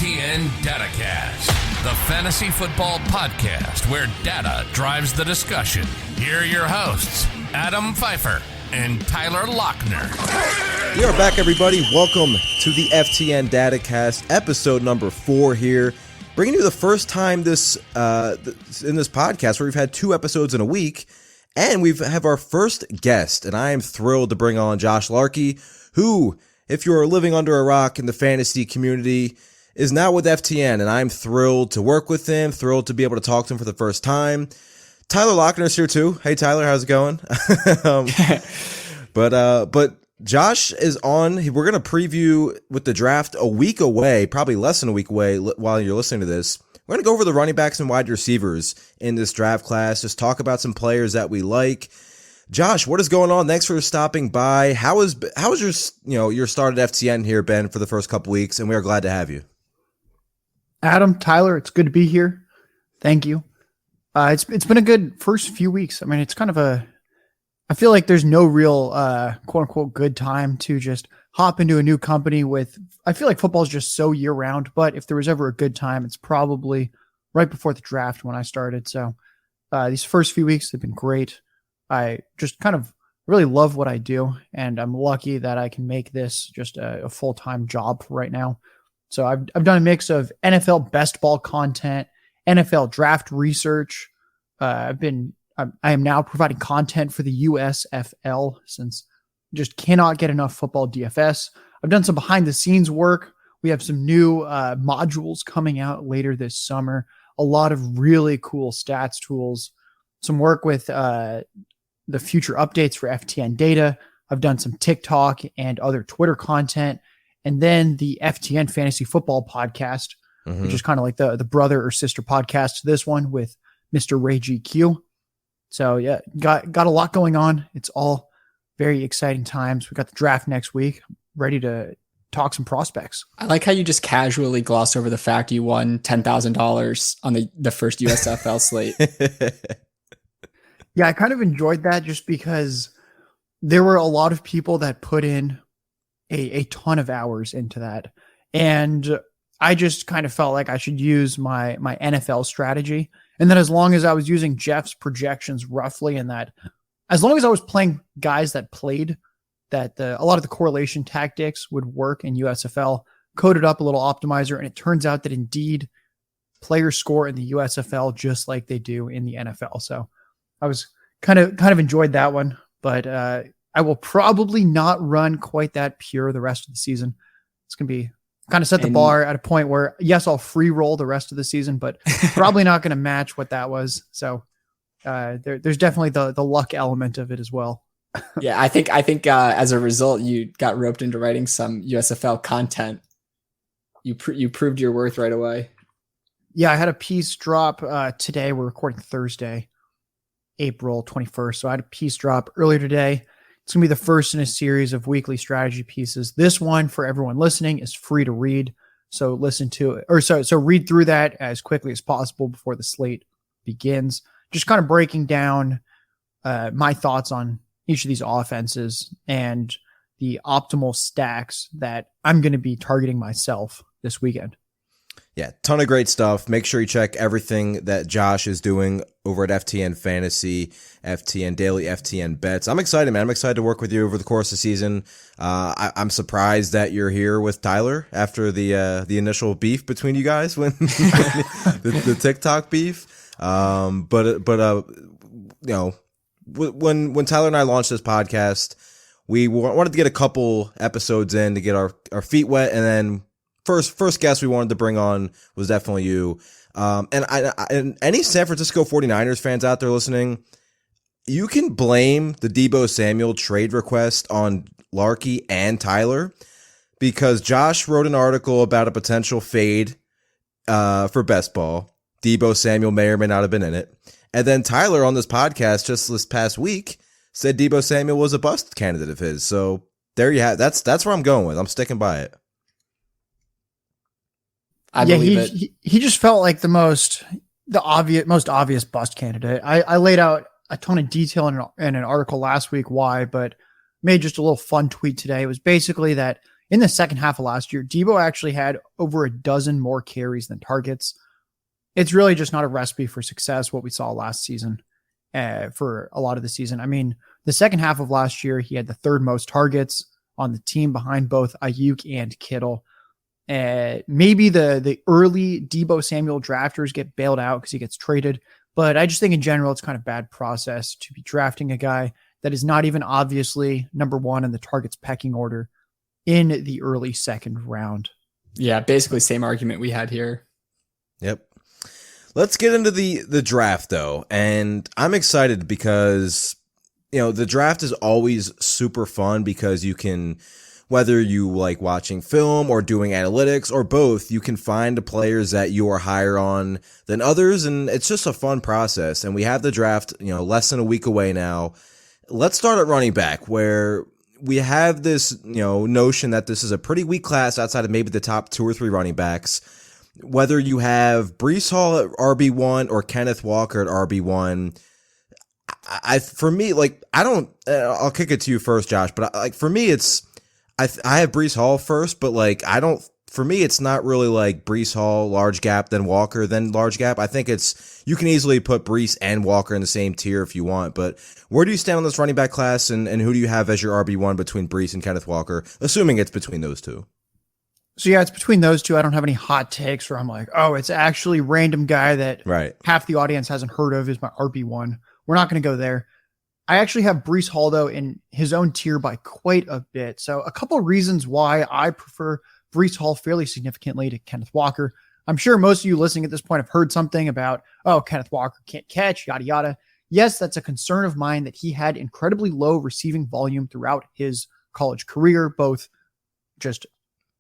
FTN DataCast, the fantasy football podcast where data drives the discussion. Here are your hosts, Adam Pfeifer and Tyler Loechner. We are back, everybody. Welcome to the FTN DataCast, episode number 4 here. Bringing you the first time in this podcast where we've had 2 episodes in a week, and we have our first guest, and I am thrilled to bring on Josh Larky, who, if you're living under a rock in the fantasy community, is now with FTN, and I'm thrilled to work with him, thrilled to be able to talk to him for the first time. Tyler Loechner is here too. Hey Tyler, how's it going? But Josh is on. We're going to preview with the draft a week away, probably less than a week away while you're listening to this. We're going to go over the running backs and wide receivers in this draft class, just talk about some players that we like. Josh, what is going on? Thanks for stopping by. How is your start at FTN here been for the first couple weeks? And we are glad to have you. Adam, Tyler, it's good to be here. Thank you. It's been a good first few weeks. I mean, it's kind of I feel like there's no real quote unquote good time to just hop into a new company I feel like football is just so year round, but if there was ever a good time, it's probably right before the draft when I started. So these first few weeks have been great. I just kind of really love what I do, and I'm lucky that I can make this just a full-time job right now. So I've done a mix of NFL best ball content, NFL draft research. I am now providing content for the USFL since I just cannot get enough football DFS. I've done some behind the scenes work. We have some new modules coming out later this summer. A lot of really cool stats tools. Some work with the future updates for FTN data. I've done some TikTok and other Twitter content. And then the FTN Fantasy Football podcast, which is kind of like the brother or sister podcast to this one with Mr. Ray GQ. So yeah, got a lot going on. It's all very exciting times. We got the draft next week. Ready to talk some prospects. I like how you just casually gloss over the fact you won $10,000 on the first USFL slate. Yeah, I kind of enjoyed that just because there were a lot of people that put in a ton of hours into that. And I just kind of felt like I should use my NFL strategy. And then as long as I was using Jeff's projections roughly, and that as long as I was playing guys that played, that a lot of the correlation tactics would work in USFL, coded up a little optimizer. And it turns out that indeed players score in the USFL just like they do in the NFL. So I was kind of enjoyed that one, but I will probably not run quite that pure the rest of the season. It's going to be kind of set the bar at a point where, yes, I'll free roll the rest of the season, but probably not going to match what that was. So there's definitely the luck element of it as well. Yeah, I think as a result, you got roped into writing some USFL content. You proved your worth right away. Yeah, I had a piece drop today. We're recording Thursday, April 21st. So I had a piece drop earlier today. It's going to be the first in a series of weekly strategy pieces. This one, for everyone listening, is free to read. So listen to it, so read through that as quickly as possible before the slate begins. Just kind of breaking down my thoughts on each of these offenses and the optimal stacks that I'm going to be targeting myself this weekend. Yeah, ton of great stuff. Make sure you check everything that Josh is doing over at FTN Fantasy, FTN Daily, FTN Bets. I'm excited, man. I'm excited to work with you over the course of the season. I'm surprised that you're here with Tyler after the initial beef between you guys when the TikTok beef. When Tyler and I launched this podcast, we wanted to get a couple episodes in to get our feet wet, and then First guest we wanted to bring on was definitely you. And any San Francisco 49ers fans out there listening, you can blame the Deebo Samuel trade request on Larky and Tyler, because Josh wrote an article about a potential fade for best ball. Deebo Samuel may or may not have been in it. And then Tyler on this podcast just this past week said Deebo Samuel was a bust candidate of his. So there you have it. That's where I'm going with. I'm sticking by it. I believe it. He just felt like the most obvious bust candidate. I laid out a ton of detail in an article last week why, but made just a little fun tweet today. It was basically that in the second half of last year, Debo actually had over a dozen more carries than targets. It's really just not a recipe for success, what we saw last season for a lot of the season. I mean, the second half of last year, he had the third most targets on the team behind both Ayuk and Kittle. Maybe the early Debo Samuel drafters get bailed out because he gets traded. But I just think in general, it's kind of bad process to be drafting a guy that is not even obviously number one in the targets pecking order in the early second round. Yeah, basically same argument we had here. Yep. Let's get into the draft though. And I'm excited because, the draft is always super fun because you can, whether you like watching film or doing analytics or both, you can find the players that you are higher on than others. And it's just a fun process. And we have the draft, less than a week away now. Let's start at running back, where we have this, notion that this is a pretty weak class outside of maybe the top 2 or 3 running backs. Whether you have Breece Hall at RB1 or Kenneth Walker at RB1, for me, I'll kick it to you first, Josh, but for me, it's, I have Breece Hall first, but for me, it's not really like Breece Hall, large gap, then Walker, then large gap. I think you can easily put Breece and Walker in the same tier if you want, but where do you stand on this running back class, and who do you have as your RB1 between Breece and Kenneth Walker, assuming it's between those two? So yeah, it's between those two. I don't have any hot takes where I'm like, oh, it's actually random guy that half the audience hasn't heard of is my RB1. We're not going to go there. I actually have Breece Hall, though, in his own tier by quite a bit. So a couple of reasons why I prefer Breece Hall fairly significantly to Kenneth Walker. I'm sure most of you listening at this point have heard something about, oh, Kenneth Walker can't catch, yada, yada. Yes, that's a concern of mine that he had incredibly low receiving volume throughout his college career, both just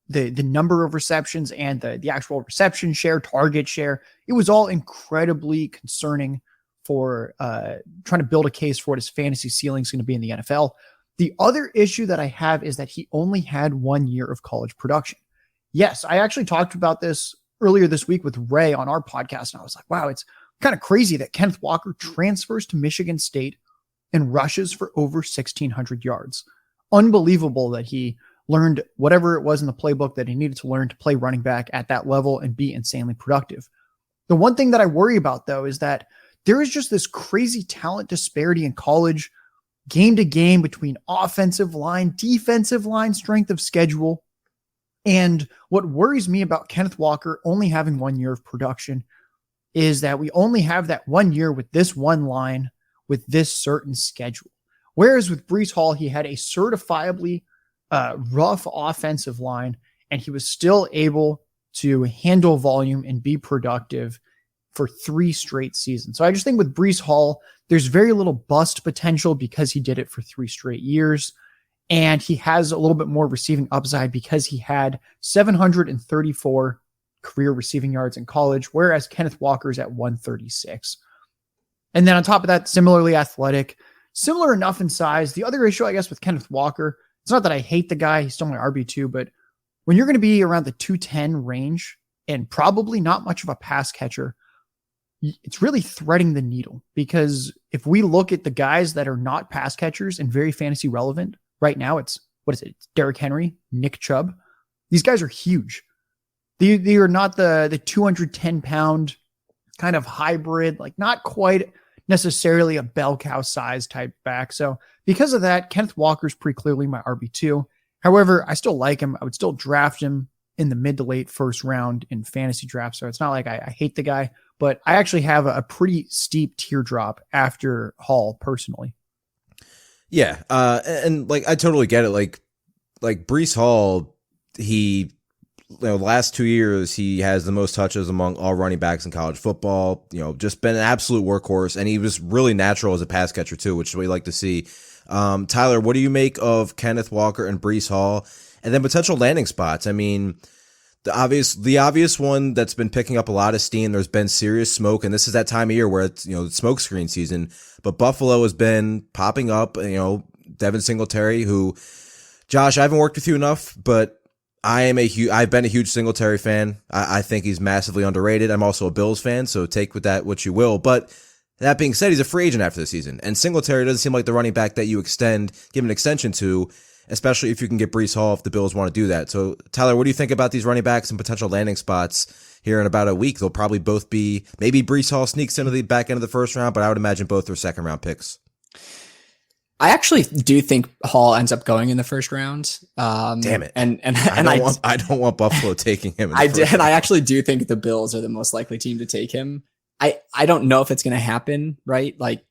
the number of receptions and the actual reception share, target share. It was all incredibly concerning for trying to build a case for what his fantasy ceiling is going to be in the NFL. The other issue that I have is that he only had 1 year of college production. Yes, I actually talked about this earlier this week with Ray on our podcast, and I was like, wow, it's kind of crazy that Kenneth Walker transfers to Michigan State and rushes for over 1,600 yards. Unbelievable that he learned whatever it was in the playbook that he needed to learn to play running back at that level and be insanely productive. The one thing that I worry about, though, is that there is just this crazy talent disparity in college, game to game, between offensive line, defensive line, strength of schedule. And what worries me about Kenneth Walker only having 1 year of production is that we only have that 1 year with this one line, with this certain schedule. Whereas with Breece Hall, he had a certifiably rough offensive line, and he was still able to handle volume and be productive for 3 straight seasons. So I just think with Breece Hall, there's very little bust potential because he did it for 3 straight years. And he has a little bit more receiving upside because he had 734 career receiving yards in college, whereas Kenneth Walker's at 136. And then on top of that, similarly athletic, similar enough in size. The other issue, I guess, with Kenneth Walker, it's not that I hate the guy. He's still my RB2, but when you're going to be around the 210 range and probably not much of a pass catcher, it's really threading the needle, because if we look at the guys that are not pass catchers and very fantasy relevant right now, it's Derrick Henry, Nick Chubb. These guys are huge. They are not the 210 pound kind of hybrid, like not quite necessarily a bell cow size type back. So because of that, Kenneth Walker's pretty clearly my RB2. However, I still like him. I would still draft him in the mid to late first round in fantasy drafts. So it's not like I hate the guy, but I actually have a pretty steep teardrop after Hall personally. Yeah. And I totally get it. Like Breece Hall, last 2 years, he has the most touches among all running backs in college football, just been an absolute workhorse. And he was really natural as a pass catcher too, which we like to see. Tyler, what do you make of Kenneth Walker and Breece Hall, and then potential landing spots? I mean, the obvious one that's been picking up a lot of steam, there's been serious smoke, and this is that time of year where it's, smoke screen season, but Buffalo has been popping up, Devin Singletary, who, Josh, I haven't worked with you enough, but I've been a huge Singletary fan. I think he's massively underrated. I'm also a Bills fan, so take with that what you will. But that being said, he's a free agent after the season, and Singletary doesn't seem like the running back that you give an extension to, especially if you can get Breece Hall if the Bills want to do that. So, Tyler, what do you think about these running backs and potential landing spots here in about a week? They'll probably both be, maybe Breece Hall sneaks into the back end of the first round, but I would imagine both are second round picks. I actually do think Hall ends up going in the first round. Damn it! And I don't want Buffalo taking him. I actually do think the Bills are the most likely team to take him. I don't know if it's going to happen, right? Like,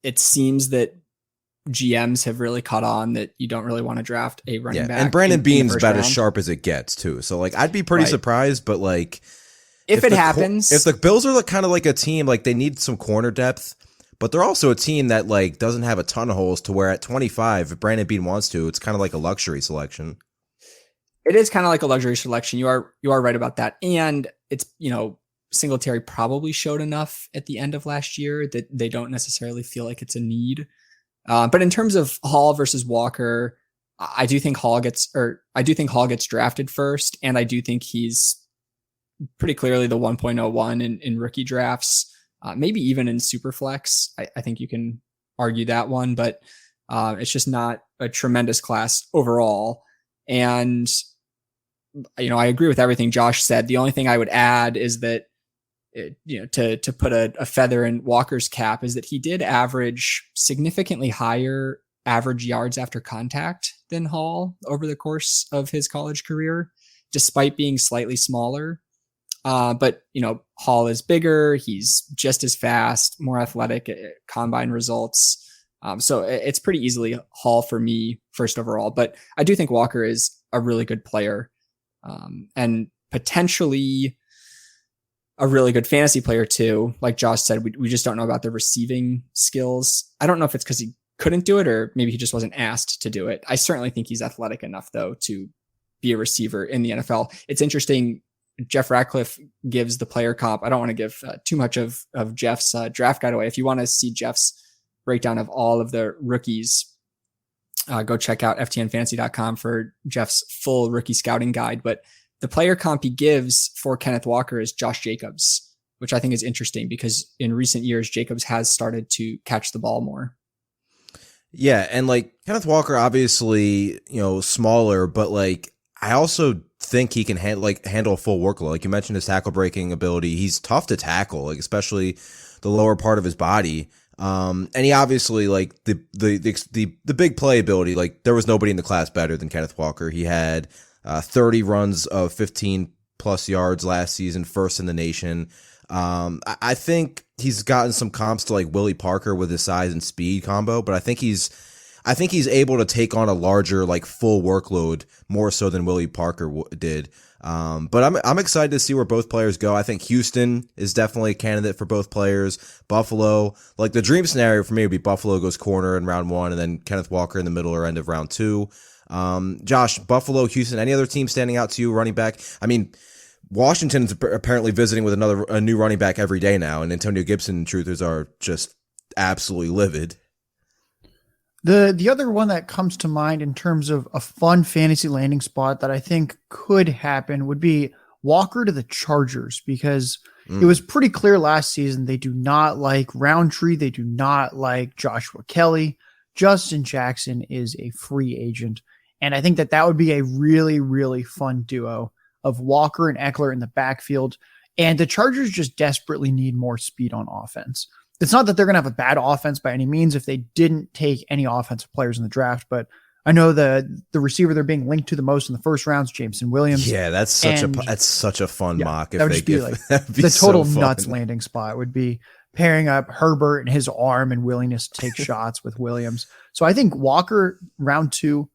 it seems that GMs have really caught on that you don't really want to draft a running back. And Brandon Beane's about as round. sharp as it gets too. So like, I'd be pretty surprised, but like, if it happens, if the Bills are like kind of like a team, like they need some corner depth, but they're also a team that like doesn't have a ton of holes to where at 25, if Brandon Beane wants to, it's kind of like a luxury selection. It is kind of like a luxury selection. You are right about that. And it's, Singletary probably showed enough at the end of last year that they don't necessarily feel like it's a need. But in terms of Hall versus Walker, I do think Hall gets drafted first, and I do think he's pretty clearly the 1.01 in rookie drafts, maybe even in Superflex. I think you can argue that one, but it's just not a tremendous class overall. And I agree with everything Josh said. The only thing I would add is that to put a feather in Walker's cap is that he did average significantly higher average yards after contact than Hall over the course of his college career, despite being slightly smaller. But Hall is bigger. He's just as fast, more athletic at combine results. So it's pretty easily Hall for me first overall, but I do think Walker is a really good player, and potentially a really good fantasy player too. Like Josh said, we just don't know about the receiving skills. I don't know if it's because he couldn't do it or maybe he just wasn't asked to do it. I certainly think he's athletic enough though to be a receiver in the NFL. It's interesting. Jeff Ratcliffe gives the player comp. I don't want to give too much of Jeff's draft guide away. If you want to see Jeff's breakdown of all of the rookies, go check out ftnfantasy.com for Jeff's full rookie scouting guide. But the player comp he gives for Kenneth Walker is Josh Jacobs, which I think is interesting because in recent years, Jacobs has started to catch the ball more. Yeah. And like Kenneth Walker, obviously, smaller, but like, I also think he can handle a full workload. Like you mentioned his tackle breaking ability. He's tough to tackle, like especially the lower part of his body. And he obviously like the big play ability, like there was nobody in the class better than Kenneth Walker. He had 30 runs of 15 plus yards last season, first in the nation. I think he's gotten some comps to like Willie Parker with his size and speed combo, but I think he's able to take on a larger, like full workload more so than Willie Parker did. But I'm excited to see where both players go. I think Houston is definitely a candidate for both players. Buffalo, like the dream scenario for me would be Buffalo goes corner in round 1 and then Kenneth Walker in the middle or end of round 2. Josh, Buffalo, Houston, any other team standing out to you running back? I mean, Washington's apparently visiting with a new running back every day now, and Antonio Gibson truthers are just absolutely livid. The other one that comes to mind in terms of a fun fantasy landing spot that I think could happen would be Walker to the Chargers, because it was pretty clear last season they do not like Roundtree. They do not like Joshua Kelly. Justin Jackson is a free agent. And I think that would be a really, really fun duo of Walker and Eckler in the backfield. And the Chargers just desperately need more speed on offense. It's not that they're going to have a bad offense by any means if they didn't take any offensive players in the draft, but I know the receiver they're being linked to the most in the first round is Jameson Williams. Yeah, that's such a fun mock. If that would just be like the total nuts landing spot would be pairing up Herbert and his arm and willingness to take shots with Williams. So I think Walker round 2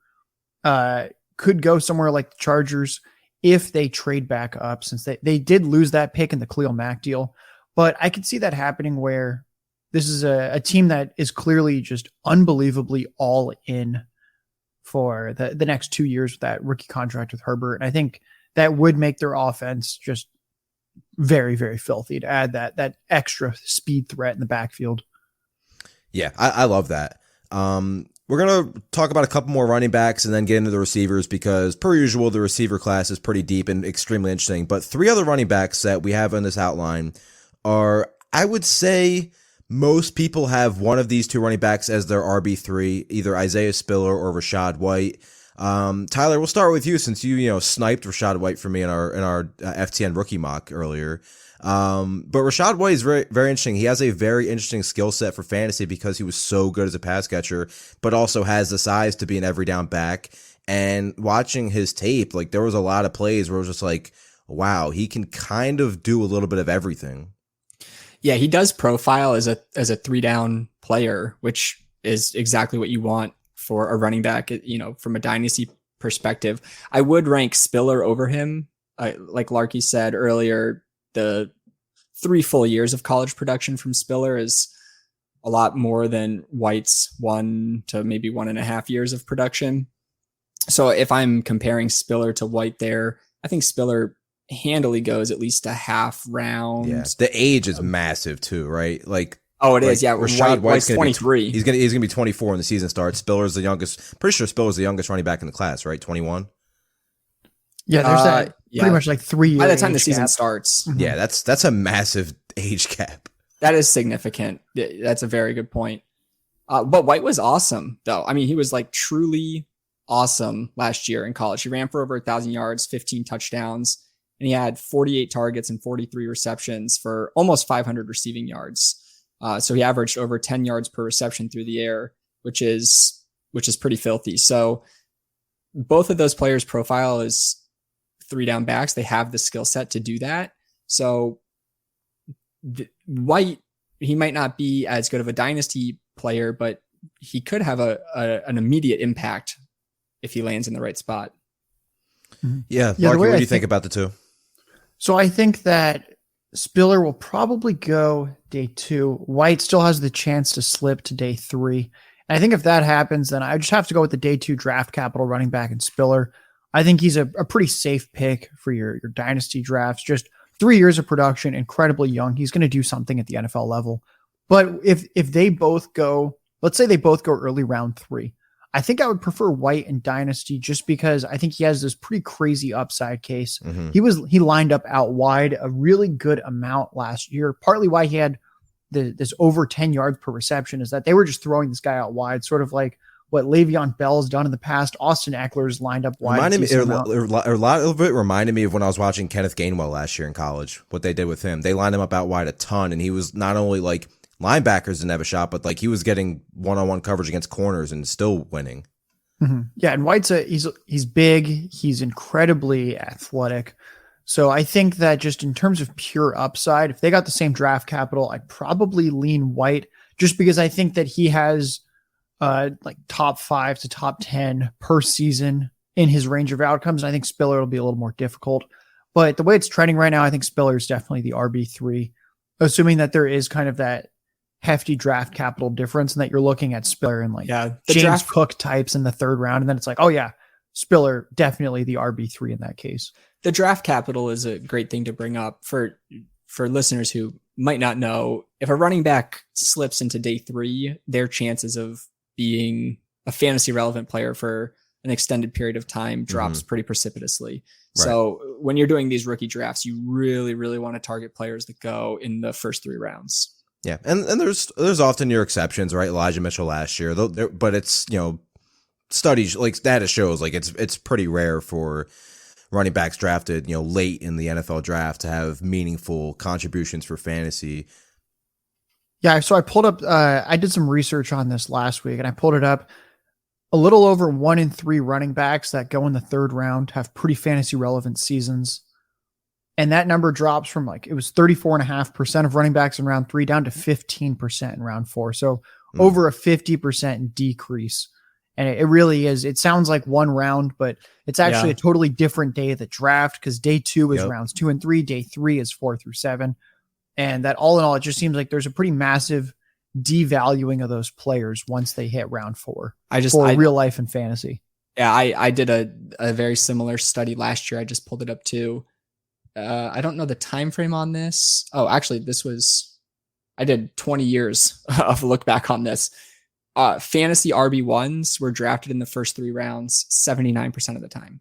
could go somewhere like the Chargers if they trade back up, since they did lose that pick in the Khalil Mack deal. But I could see that happening where this is a team that is clearly just unbelievably all in for the next 2 years with that rookie contract with Herbert. And I think that would make their offense just very, very filthy to add that extra speed threat in the backfield. Yeah, I love that. We're going to talk about a couple more running backs and then get into the receivers because, per usual, the receiver class is pretty deep and extremely interesting. But 3 other running backs that we have in this outline are, I would say, most people have one of these two running backs as their RB3, either Isaiah Spiller or Rachaad White. Tyler, we'll start with you since you sniped Rachaad White for me in our FTN rookie mock earlier. But Rachaad White is very, very interesting. He has a very interesting skill set for fantasy because he was so good as a pass catcher, but also has the size to be an every down back. And watching his tape, like there was a lot of plays where it was just like, wow, he can kind of do a little bit of everything. Yeah, he does profile as a 3-down player, which is exactly what you want for a running back, from a dynasty perspective. I would rank Spiller over him. Like Larky said earlier, the 3 full years of college production from Spiller is a lot more than White's 1 to maybe 1.5 years of production. So if I'm comparing Spiller to White there, I think Spiller handily goes at least a half round. Yeah, the age is massive too, right? Like, it is. Yeah, Rachaad White's 23. He's gonna be 24 when the season starts. Spiller's the youngest. Pretty sure Spiller's the youngest running back in the class, right? 21. Yeah, there's that pretty much like 3 years. By the time the season starts. Mm-hmm. Yeah, that's a massive age gap. That is significant. That's a very good point. But White was awesome, though. I mean, he was like truly awesome last year in college. He ran for over 1,000 yards, 15 touchdowns, and he had 48 targets and 43 receptions for almost 500 receiving yards. So he averaged over 10 yards per reception through the air, which is pretty filthy. So both of those players' profile is 3-down backs. They have the skill set to do that. So White, he might not be as good of a dynasty player, but he could have an immediate impact if he lands in the right spot. Yeah. Larky, what do you think about the two? So I think that Spiller will probably go day 2. White still has the chance to slip to day 3. And I think if that happens, then I just have to go with the day 2 draft capital running back in Spiller. I think he's a pretty safe pick for your dynasty drafts. Just 3 years of production, incredibly young. He's going to do something at the NFL level. But if they both go, let's say they both go early round 3, I think I would prefer White in dynasty just because I think he has this pretty crazy upside case. Mm-hmm. He lined up out wide a really good amount last year. Partly why he had this over 10 yards per reception is that they were just throwing this guy out wide, sort of like what Le'Veon Bell's done in the past. Austin Eckler's lined up wide. A lot of it reminded me of when I was watching Kenneth Gainwell last year in college, what they did with him. They lined him up out wide a ton, and he was not only like linebackers didn't have a shot, but like he was getting one-on-one coverage against corners and still winning. Mm-hmm. Yeah, and White's he's big, he's incredibly athletic. So I think that just in terms of pure upside, if they got the same draft capital, I'd probably lean White just because I think that he has like top 5 to top 10 per season in his range of outcomes. And I think Spiller will be a little more difficult. But the way it's trending right now, I think Spiller is definitely the RB3, assuming that there is kind of that hefty draft capital difference and that you're looking at Spiller and like James Cook types in the 3rd round. And then it's like, oh yeah, Spiller definitely the RB3 in that case. The draft capital is a great thing to bring up for listeners who might not know. If a running back slips into day 3, their chances of being a fantasy relevant player for an extended period of time drops pretty precipitously. Right. So when you're doing these rookie drafts, you really, really want to target players that go in the first 3 rounds. Yeah, and there's often your exceptions, right? Elijah Mitchell last year, but it's studies like data shows like it's pretty rare for running backs drafted late in the NFL draft to have meaningful contributions for fantasy. Yeah, so I pulled up. I did some research on this last week, and I pulled it up. A little over 1 in 3 running backs that go in the 3rd round have pretty fantasy relevant seasons. And that number drops from it was 34.5% of running backs in round 3 down to 15% in round 4. So over a 50% decrease. And it really is. It sounds like one round, but it's actually a totally different day of the draft because day 2 is rounds 2 and 3. Day 3 is 4 through 7. And that all in all, it just seems like there's a pretty massive devaluing of those players once they hit round 4 for real life and fantasy. Yeah, I did a very similar study last year. I just pulled it up too. I don't know the time frame on this. Oh, actually, I did 20 years of look back on this. Fantasy RB1s were drafted in the first 3 rounds 79% of the time.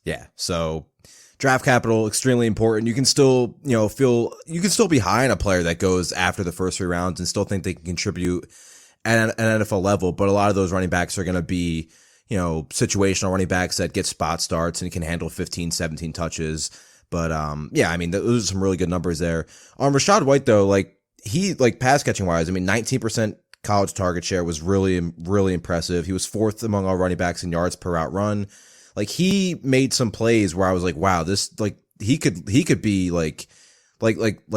Yeah, so draft capital, extremely important. You can still, you can still be high on a player that goes after the first 3 rounds and still think they can contribute at an NFL level. But a lot of those running backs are going to be, situational running backs that get spot starts and can handle 15, 17 touches. But, those are some really good numbers there. On Rachaad White, though, pass catching wise, 19% college target share was really, really impressive. He was 4th among all running backs in yards per route run. He made some plays where I was like, wow, this, he could be like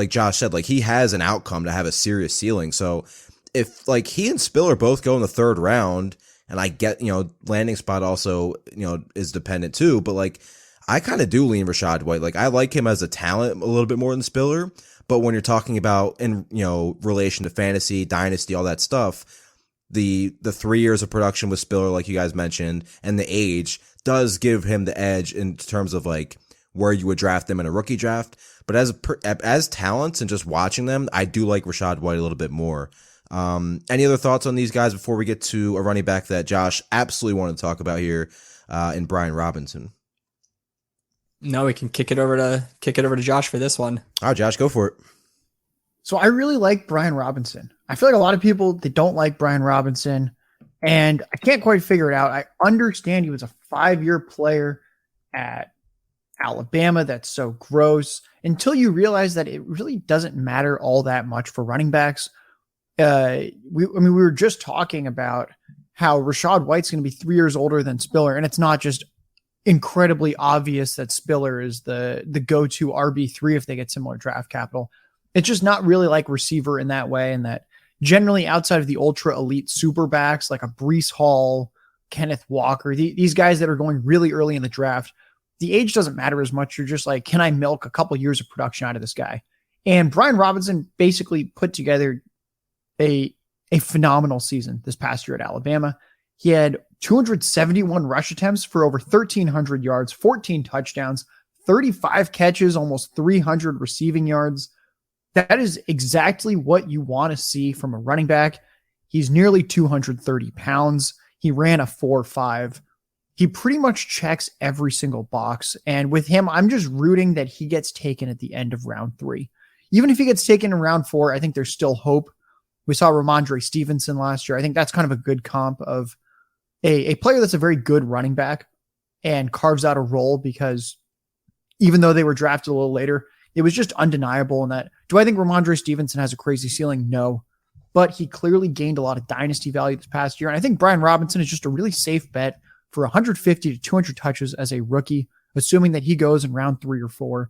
Josh said, he has an outcome to have a serious ceiling. So if he and Spiller both go in the 3rd round, and I get, landing spot also, is dependent too, but I kind of do lean Rachaad White. I like him as a talent a little bit more than Spiller, but when you're talking about in, relation to fantasy, dynasty, all that stuff, the 3 years of production with Spiller, like you guys mentioned, and the age does give him the edge in terms of where you would draft them in a rookie draft. But as talents and just watching them, I do like Rachaad White a little bit more. Any other thoughts on these guys before we get to a running back that Josh absolutely wanted to talk about here, in Brian Robinson? No, we can kick it over to Josh for this one. All right, Josh, go for it. So I really like Brian Robinson. I feel like a lot of people, they don't like Brian Robinson, and I can't quite figure it out. I understand he was a 5-year player at Alabama. That's so gross until you realize that it really doesn't matter all that much for running backs. We were just talking about how Rachaad White's going to be 3 years older than Spiller, and it's not just incredibly obvious that Spiller is the go-to RB3 if they get similar draft capital. It's just not really like receiver in that way, and that generally outside of the ultra elite super backs like a Breece Hall, Kenneth Walker, these guys that are going really early in the draft, the age doesn't matter as much. You're just can I milk a couple years of production out of this guy? And Brian Robinson basically put together a phenomenal season this past year at Alabama. He had 271 rush attempts for over 1,300 yards, 14 touchdowns, 35 catches, almost 300 receiving yards. That is exactly what you want to see from a running back. He's nearly 230 pounds. He ran a 4.5. He pretty much checks every single box. And with him, I'm just rooting that he gets taken at the end of round 3. Even if he gets taken in round 4, I think there's still hope. We saw Ramondre Stevenson last year. I think that's kind of a good comp of a player that's a very good running back and carves out a role, because even though they were drafted a little later, it was just undeniable. And that, do I think Ramondre Stevenson has a crazy ceiling? No, but he clearly gained a lot of dynasty value this past year. And I think Brian Robinson is just a really safe bet for 150 to 200 touches as a rookie, assuming that he goes in round 3 or 4.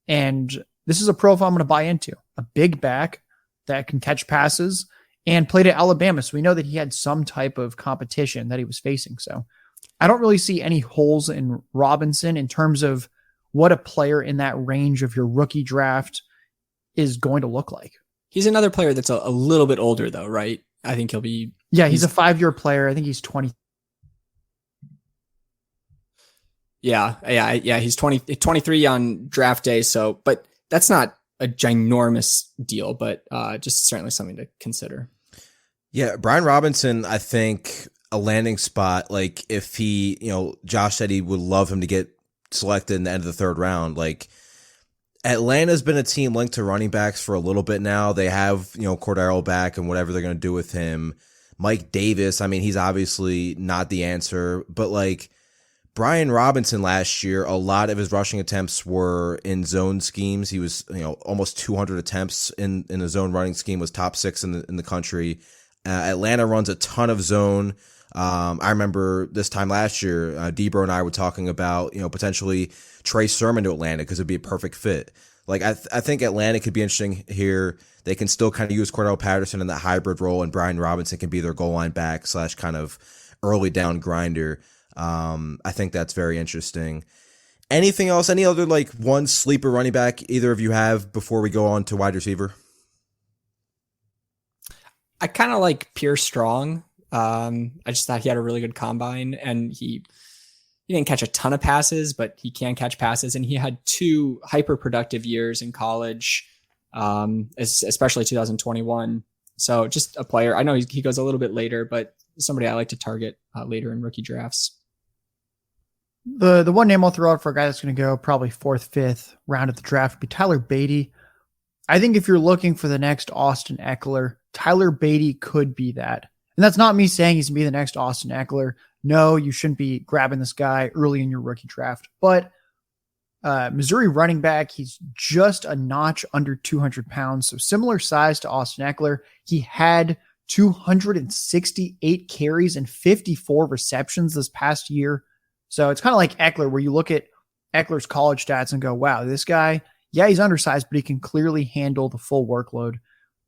And this is a profile I'm going to buy into. A big back that can catch passes and played at Alabama. So we know that he had some type of competition that he was facing. So I don't really see any holes in Robinson in terms of what a player in that range of your rookie draft is going to look like. He's another player that's a little bit older though, right? I think he'll be... Yeah, he's a 5-year player. I think he's 20. Yeah. He's 23 on draft day. So, but that's not a ginormous deal, but just certainly something to consider. Yeah, Brian Robinson, I think a landing spot, if he, Josh said he would love him to get selected in the end of the 3rd round. Atlanta's been a team linked to running backs for a little bit now. They have, Cordero back and whatever they're going to do with him. Mike Davis, he's obviously not the answer, but Brian Robinson last year, a lot of his rushing attempts were in zone schemes. He was, almost 200 attempts in a zone running scheme, was top 6 in the country. Atlanta runs a ton of zone. I remember this time last year, Debro and I were talking about, potentially Trey Sermon to Atlanta because it'd be a perfect fit. I think Atlanta could be interesting here. They can still kind of use Cordell Patterson in that hybrid role, and Brian Robinson can be their goal line back / kind of early down grinder. I think that's very interesting. Anything else? Any other one sleeper running back either of you have before we go on to wide receiver? I kind of like Pierce Strong. I just thought he had a really good combine, and he didn't catch a ton of passes, but he can catch passes. And he had 2 hyper productive years in college, especially 2021. So just a player. I know he goes a little bit later, but somebody I like to target later in rookie drafts. The one name I'll throw out for a guy that's going to go probably 4th, 5th round of the draft would be Tyler Beatty. I think if you're looking for the next Austin Eckler, Tyler Beatty could be that. And that's not me saying he's going to be the next Austin Eckler. No, you shouldn't be grabbing this guy early in your rookie draft. But Missouri running back, he's just a notch under 200 pounds. So similar size to Austin Eckler. He had 268 carries and 54 receptions this past year. So it's kind of like Eckler, where you look at Eckler's college stats and go, wow, this guy, yeah, he's undersized, but he can clearly handle the full workload.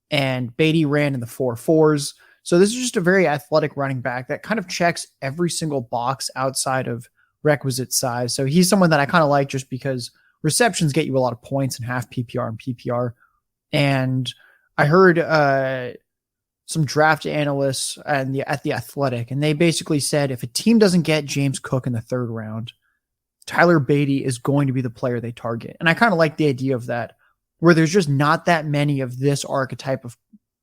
And Beatty ran in the 4.4s. So this is just a very athletic running back that kind of checks every single box outside of requisite size. So he's someone that I kind of like just because receptions get you a lot of points in half PPR and PPR. And I heard some draft analysts at the Athletic, and they basically said if a team doesn't get James Cook in the 3rd round, Tyler Beatty is going to be the player they target. And I kind of like the idea of that, where there's just not that many of this archetype of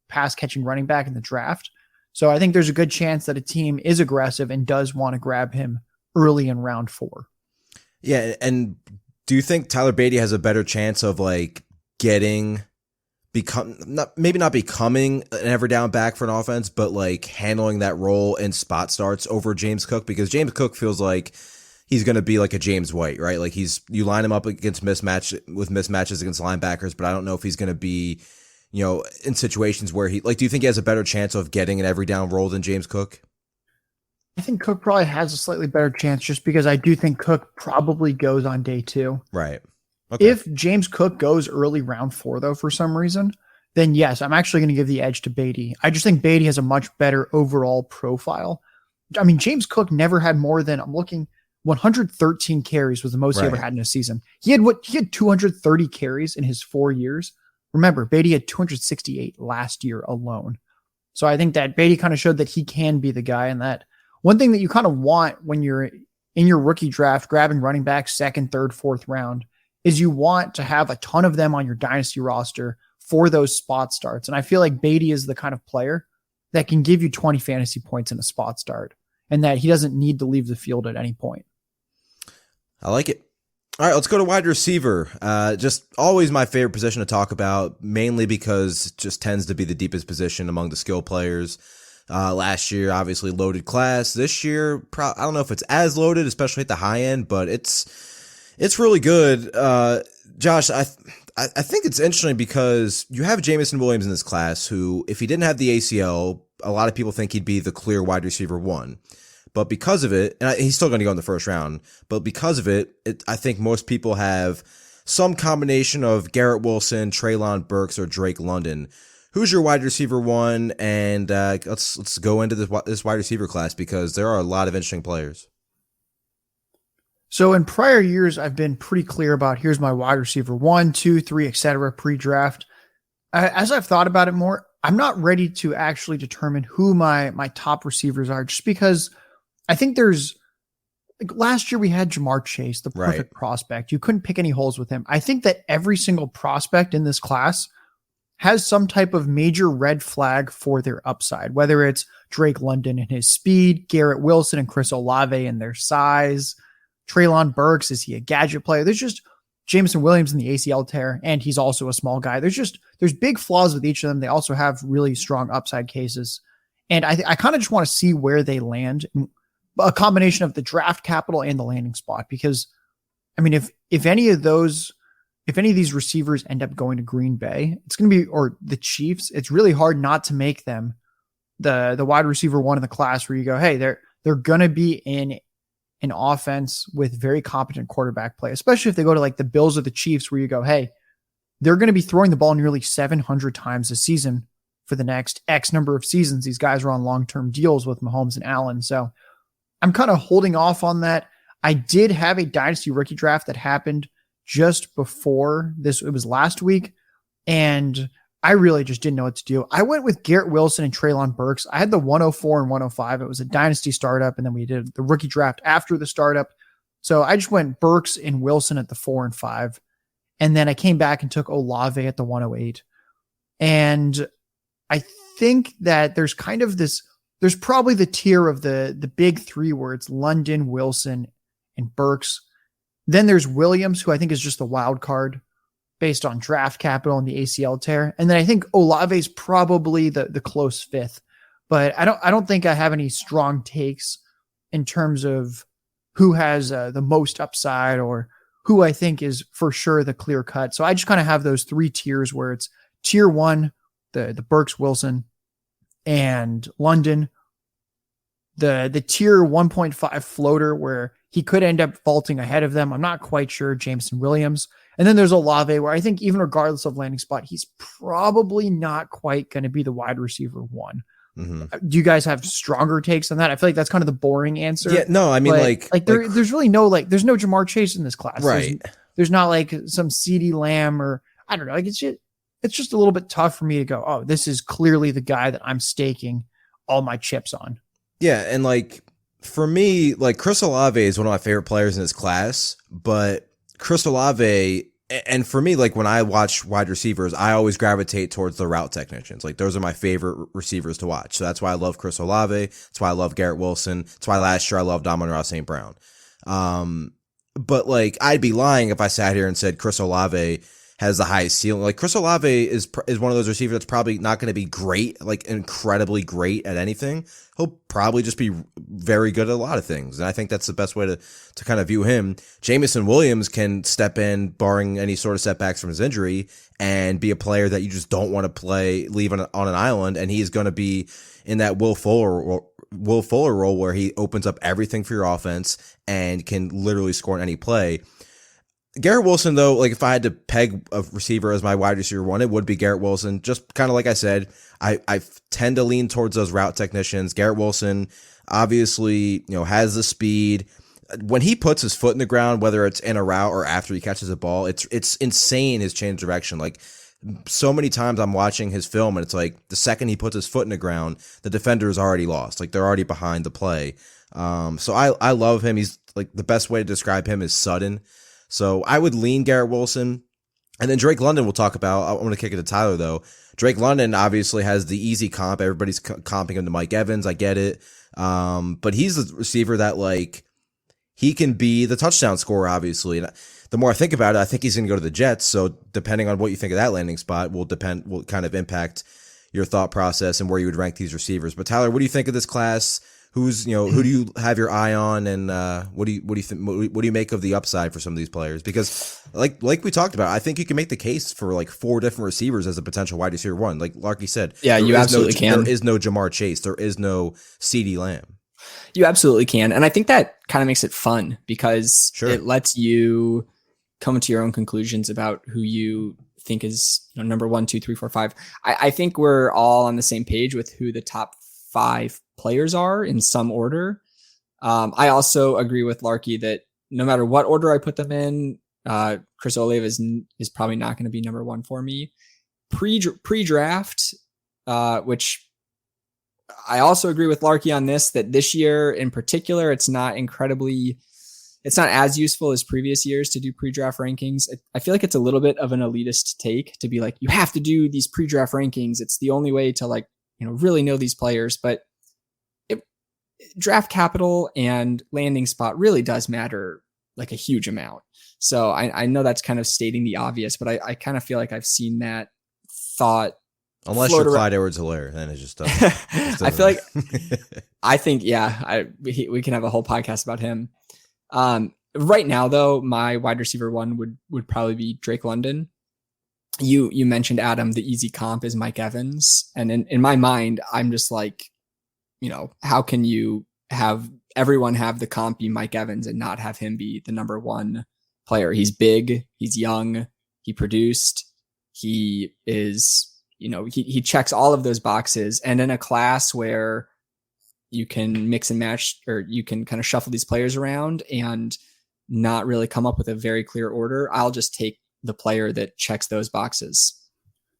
pass catching running back in the draft. So I think there's a good chance that a team is aggressive and does want to grab him early in round 4. Yeah. And do you think Tyler Beatty has a better chance of like maybe not becoming an every down back for an offense, but like handling that role in spot starts over James Cook? Because James Cook feels like he's going to be like a James White, right? Like you line him up against mismatches against linebackers, but I don't know if he's going to be, in situations where do you think he has a better chance of getting an every down role than James Cook? I think Cook probably has a slightly better chance just because I do think Cook probably goes on day 2. Right. Okay. If James Cook goes early round 4, though, for some reason, then yes, I'm actually going to give the edge to Beatty. I just think Beatty has a much better overall profile. I mean, James Cook never had more than, 113 carries was the most he ever had in a season. He had 230 carries in his 4 years. Remember, Beatty had 268 last year alone. So I think that Beatty kind of showed that he can be the guy, and that one thing that you kind of want when you're in your rookie draft, grabbing running back 2nd, 3rd, 4th round, is you want to have a ton of them on your dynasty roster for those spot starts. And I feel like Beatty is the kind of player that can give you 20 fantasy points in a spot start, and that he doesn't need to leave the field at any point. I like it. All right, let's go to wide receiver. Just always my favorite position to talk about, mainly because it just tends to be the deepest position among the skill players. Last year, obviously loaded class. This year, I don't know if it's as loaded, especially at the high end, but it's really good. Josh, I think it's interesting because you have Jameson Williams in this class who, if he didn't have the ACL, a lot of people think he'd be the clear wide receiver 1. But because of it, and he's still going to go in the 1st round, but because of it, I think most people have some combination of Garrett Wilson, Treylon Burks, or Drake London. Who's your wide receiver 1? And let's go into this wide receiver class because there are a lot of interesting players. So in prior years, I've been pretty clear about here's my wide receiver 1, 2, 3, etc. pre-draft. As I've thought about it more, I'm not ready to actually determine who my top receivers are, just because I think there's, like, last year we had Jamar Chase, the perfect prospect. You couldn't pick any holes with him. I think that every single prospect in this class has some type of major red flag for their upside, whether it's Drake London and his speed, Garrett Wilson and Chris Olave and their size, Treylon Burks, is he a gadget player? There's just Jameson Williams in the ACL tear, and he's also a small guy. There's big flaws with each of them. They also have really strong upside cases. And I kind of just want to see where they land, a combination of the draft capital and the landing spot. Because, I mean, if any of these receivers end up going to Green Bay, it's going to be, or the Chiefs, it's really hard not to make them the wide receiver 1 in the class where you go, hey, they're going to be in an offense with very competent quarterback play, especially if they go to like the Bills or the Chiefs, where you go, hey, they're going to be throwing the ball nearly 700 times a season for the next X number of seasons. These guys are on long-term deals with Mahomes and Allen. So I'm kind of holding off on that. I did have a dynasty rookie draft that happened just before this. It was last week, and I really just didn't know what to do. I went with Garrett Wilson and Treylon Burks. I had the 104 and 105. It was a dynasty startup, and then we did the rookie draft after the startup. So I just went Burks and Wilson at the 4 and 5. And then I came back and took Olave at the 108. And I think that there's probably the tier of the big 3 where it's London, Wilson, and Burks. Then there's Williams, who I think is just the wild card based on draft capital and the ACL tear. And then I think Olave is probably the close fifth, but I don't think I have any strong takes in terms of who has the most upside or who I think is for sure the clear cut. So I just kind of have those three tiers where it's tier one, the Burks, Wilson, and London. The tier 1.5 floater where he could end up vaulting ahead of them. I'm not quite sure. Jameson Williams. And then there's Olave where I think even regardless of landing spot, he's probably not quite going to be the wide receiver one. Mm-hmm. Do you guys have stronger takes on that? I feel like that's kind of the boring answer. Yeah, no, I mean, there's really no, there's no Jamar Chase in this class. Right. There's not like some CeeDee Lamb or I don't know. Like it's just a little bit tough for me to go, oh, this is clearly the guy that I'm staking all my chips on. Yeah. And for me, Chris Olave is one of my favorite players in this class, but Chris Olave, and for me, when I watch wide receivers, I always gravitate towards the route technicians. Those are my favorite receivers to watch. So that's why I love Chris Olave. That's why I love Garrett Wilson. That's why last year I loved Amon-Ra St. Brown. But I'd be lying if I sat here and said Chris Olave has the highest ceiling. Chris Olave is one of those receivers that's probably not going to be great, incredibly great at anything. He'll probably just be very good at a lot of things. And I think that's the best way to kind of view him. Jameson Williams can step in, barring any sort of setbacks from his injury, and be a player that you just don't want to leave on an island. And he is going to be in that Will Fuller role where he opens up everything for your offense and can literally score on any play. Garrett Wilson, though, if I had to peg a receiver as my wide receiver one, it would be Garrett Wilson. Just kind of like I said, I tend to lean towards those route technicians. Garrett Wilson obviously, has the speed. When he puts his foot in the ground, whether it's in a route or after he catches a ball, it's insane his change of direction. So many times I'm watching his film and it's the second he puts his foot in the ground, the defender is already lost. They're already behind the play. So I love him. He's the best way to describe him is sudden. So I would lean Garrett Wilson. And then Drake London we'll talk about. I want to kick it to Tyler, though. Drake London obviously has the easy comp. Everybody's comping him to Mike Evans. I get it. But he's the receiver that, he can be the touchdown scorer, obviously. And the more I think about it, I think he's going to go to the Jets. So depending on what you think of that landing spot will kind of impact your thought process and where you would rank these receivers. But Tyler, what do you think of this class? Who do you have your eye on, and what do you think? What do you make of the upside for some of these players? Because like we talked about, I think you can make the case for 4 different receivers as a potential wide receiver one. Like Larky said, yeah, you absolutely can. There is no Jamar Chase. There is no CeeDee Lamb. You absolutely can, and I think that kind of makes it fun because it lets you come to your own conclusions about who you think is number 1, 2, 3, 4, 5. I think we're all on the same page with who the top 5 players are in some order. I also agree with Larky that no matter what order I put them in, Chris Olave is probably not going to be number 1 for me. Pre-draft, which I also agree with Larky on that this year in particular, it's not as useful as previous years to do pre-draft rankings. I feel like it's a little bit of an elitist take to be you have to do these pre-draft rankings. It's the only way to really know these players, but draft capital and landing spot really does matter a huge amount. So I know that's kind of stating the obvious, but I kind of feel like I've seen that thought. Unless you're Clyde Edwards-Helaire, then it just doesn't. I feel I think, we can have a whole podcast about him. Right now though, my wide receiver one would probably be Drake London. You mentioned, Adam, the easy comp is Mike Evans. And in my mind, I'm just how can you have everyone have the comp be Mike Evans and not have him be the number 1 player? He's big, he's young, he produced, he is, he checks all of those boxes. And in a class where you can mix and match, or you can kind of shuffle these players around and not really come up with a very clear order, I'll just take the player that checks those boxes.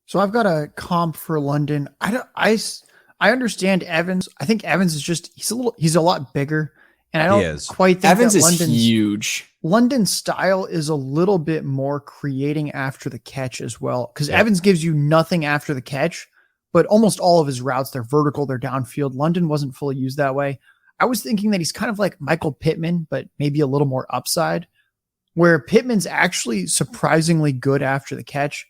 So I've got a comp for London. I understand Evans. I think Evans is he's a lot bigger, and I don't quite think Evans that is huge. London's style is a little bit more creating after the catch as well, because Evans gives you nothing after the catch, but almost all of his routes, they're vertical, they're downfield. London wasn't fully used that way. I was thinking that he's kind of like Michael Pittman, but maybe a little more upside, where Pittman's actually surprisingly good after the catch,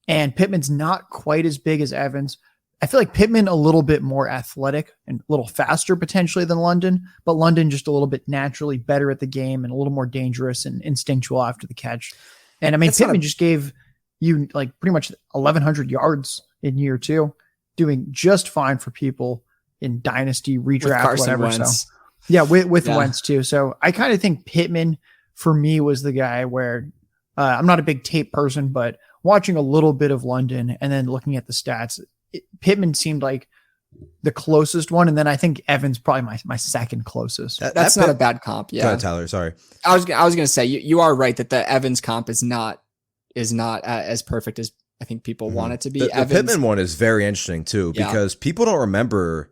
and Pittman's not quite as big as Evans. I feel like Pittman a little bit more athletic and a little faster potentially than London, but London just a little bit naturally better at the game and a little more dangerous and instinctual after the catch. And I mean, Pittman just gave you like pretty much 1,100 yards in year 2, doing just fine for people in dynasty, redraft, whatever. So yeah, with Wentz too. So I kind of think Pittman for me was the guy where I'm not a big tape person, but watching a little bit of London and then looking at the stats, Pittman seemed like the closest one, and then I think Evans probably my second closest. That's not a bad comp. Yeah, go ahead, Tyler. Sorry, I was going to say you are right that the Evans comp is not as perfect as I think people want it to be. The Pittman one is very interesting too, because people don't remember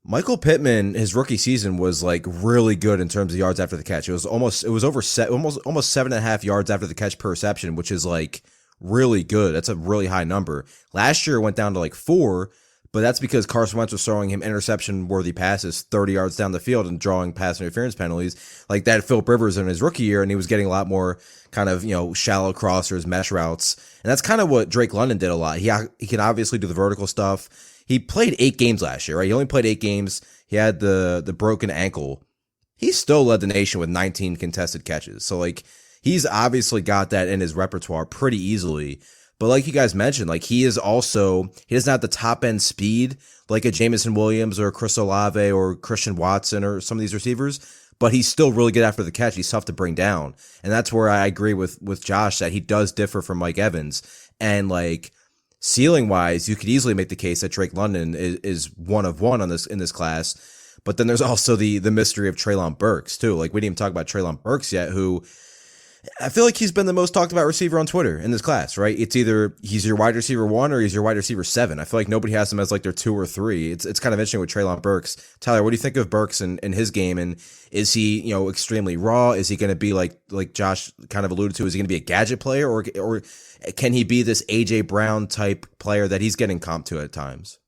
Michael Pittman. His rookie season was like really good in terms of yards after the catch. It was almost 7.5 yards after the catch per reception, which is like really good. That's a really high number. Last year it went down to like 4, but that's because Carson Wentz was throwing him interception-worthy passes 30 yards down the field and drawing pass interference penalties like that. Philip Rivers in his rookie year, and he was getting a lot more kind of shallow crossers, mesh routes, and that's kind of what Drake London did a lot. He can obviously do the vertical stuff. He played 8 games last year, right? He only played 8 games. He had the broken ankle. He still led the nation with 19 contested catches. So like, he's obviously got that in his repertoire pretty easily. But like you guys mentioned, like he doesn't have the top end speed like a Jameson Williams or Chris Olave or Christian Watson or some of these receivers, but he's still really good after the catch. He's tough to bring down. And that's where I agree with Josh that he does differ from Mike Evans. And like ceiling wise, you could easily make the case that Drake London is one of one in this class. But then there's also the mystery of Treylon Burks too. Like we didn't even talk about Treylon Burks yet, who I feel like he's been the most talked about receiver on Twitter in this class, right? It's either he's your wide receiver 1 or he's your wide receiver 7. I feel like nobody has him as like their 2 or 3. It's kind of interesting with Treylon Burks. Tyler, what do you think of Burks in his game? And is he, extremely raw? Is he going to be like Josh kind of alluded to? Is he going to be a gadget player or can he be this AJ Brown type player that he's getting comped to at times?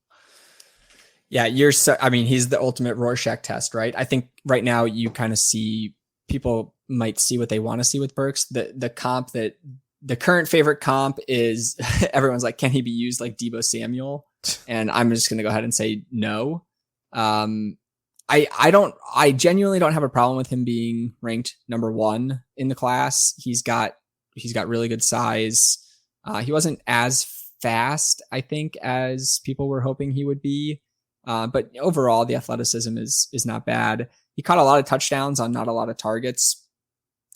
Yeah, he's the ultimate Rorschach test, right? I think right now you kind of see people might see what they want to see with Burks. The comp that the current favorite comp is everyone's like, can he be used like Deebo Samuel? And I'm just going to go ahead and say no. I genuinely don't have a problem with him being ranked number 1 in the class. He's got really good size. He wasn't as fast, I think, as people were hoping he would be. But overall, the athleticism is not bad. He caught a lot of touchdowns on not a lot of targets.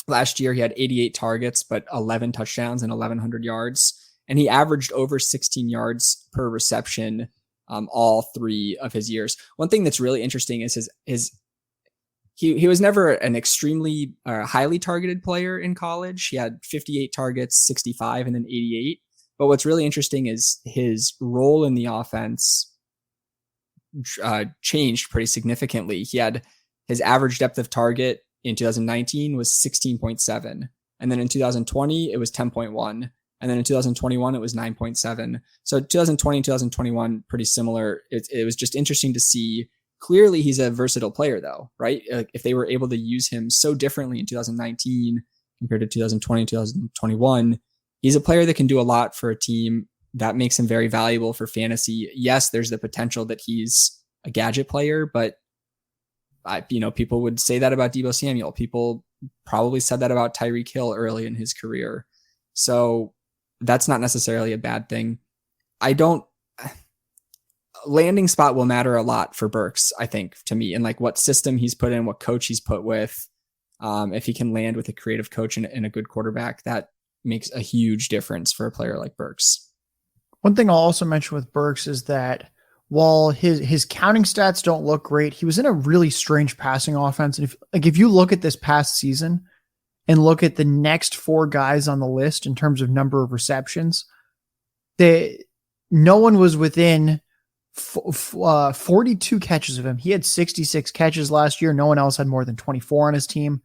Last year, he had 88 targets, but 11 touchdowns and 1,100 yards. And he averaged over 16 yards per reception all 3 of his years. One thing that's really interesting is he was never an extremely highly targeted player in college. He had 58 targets, 65, and then 88. But what's really interesting is his role in the offense changed pretty significantly. He had his average depth of target in 2019 was 16.7. And then in 2020, it was 10.1. And then in 2021, it was 9.7. So 2020 and 2021, pretty similar. It was just interesting to see. Clearly, he's a versatile player, though, right? If they were able to use him so differently in 2019 compared to 2020, 2021, he's a player that can do a lot for a team. That makes him very valuable for fantasy. Yes, there's the potential that he's a gadget player, but people would say that about Deebo Samuel. People probably said that about Tyreek Hill early in his career. So that's not necessarily a bad thing. Landing spot will matter a lot for Burks, I think, to me, and like what system he's put in, what coach he's put with. If he can land with a creative coach and a good quarterback, that makes a huge difference for a player like Burks. One thing I'll also mention with Burks is that while his counting stats don't look great, he was in a really strange passing offense. And if you look at this past season and look at the next 4 guys on the list in terms of number of receptions, no one was within 42 catches of him. He had 66 catches last year. No one else had more than 24 on his team.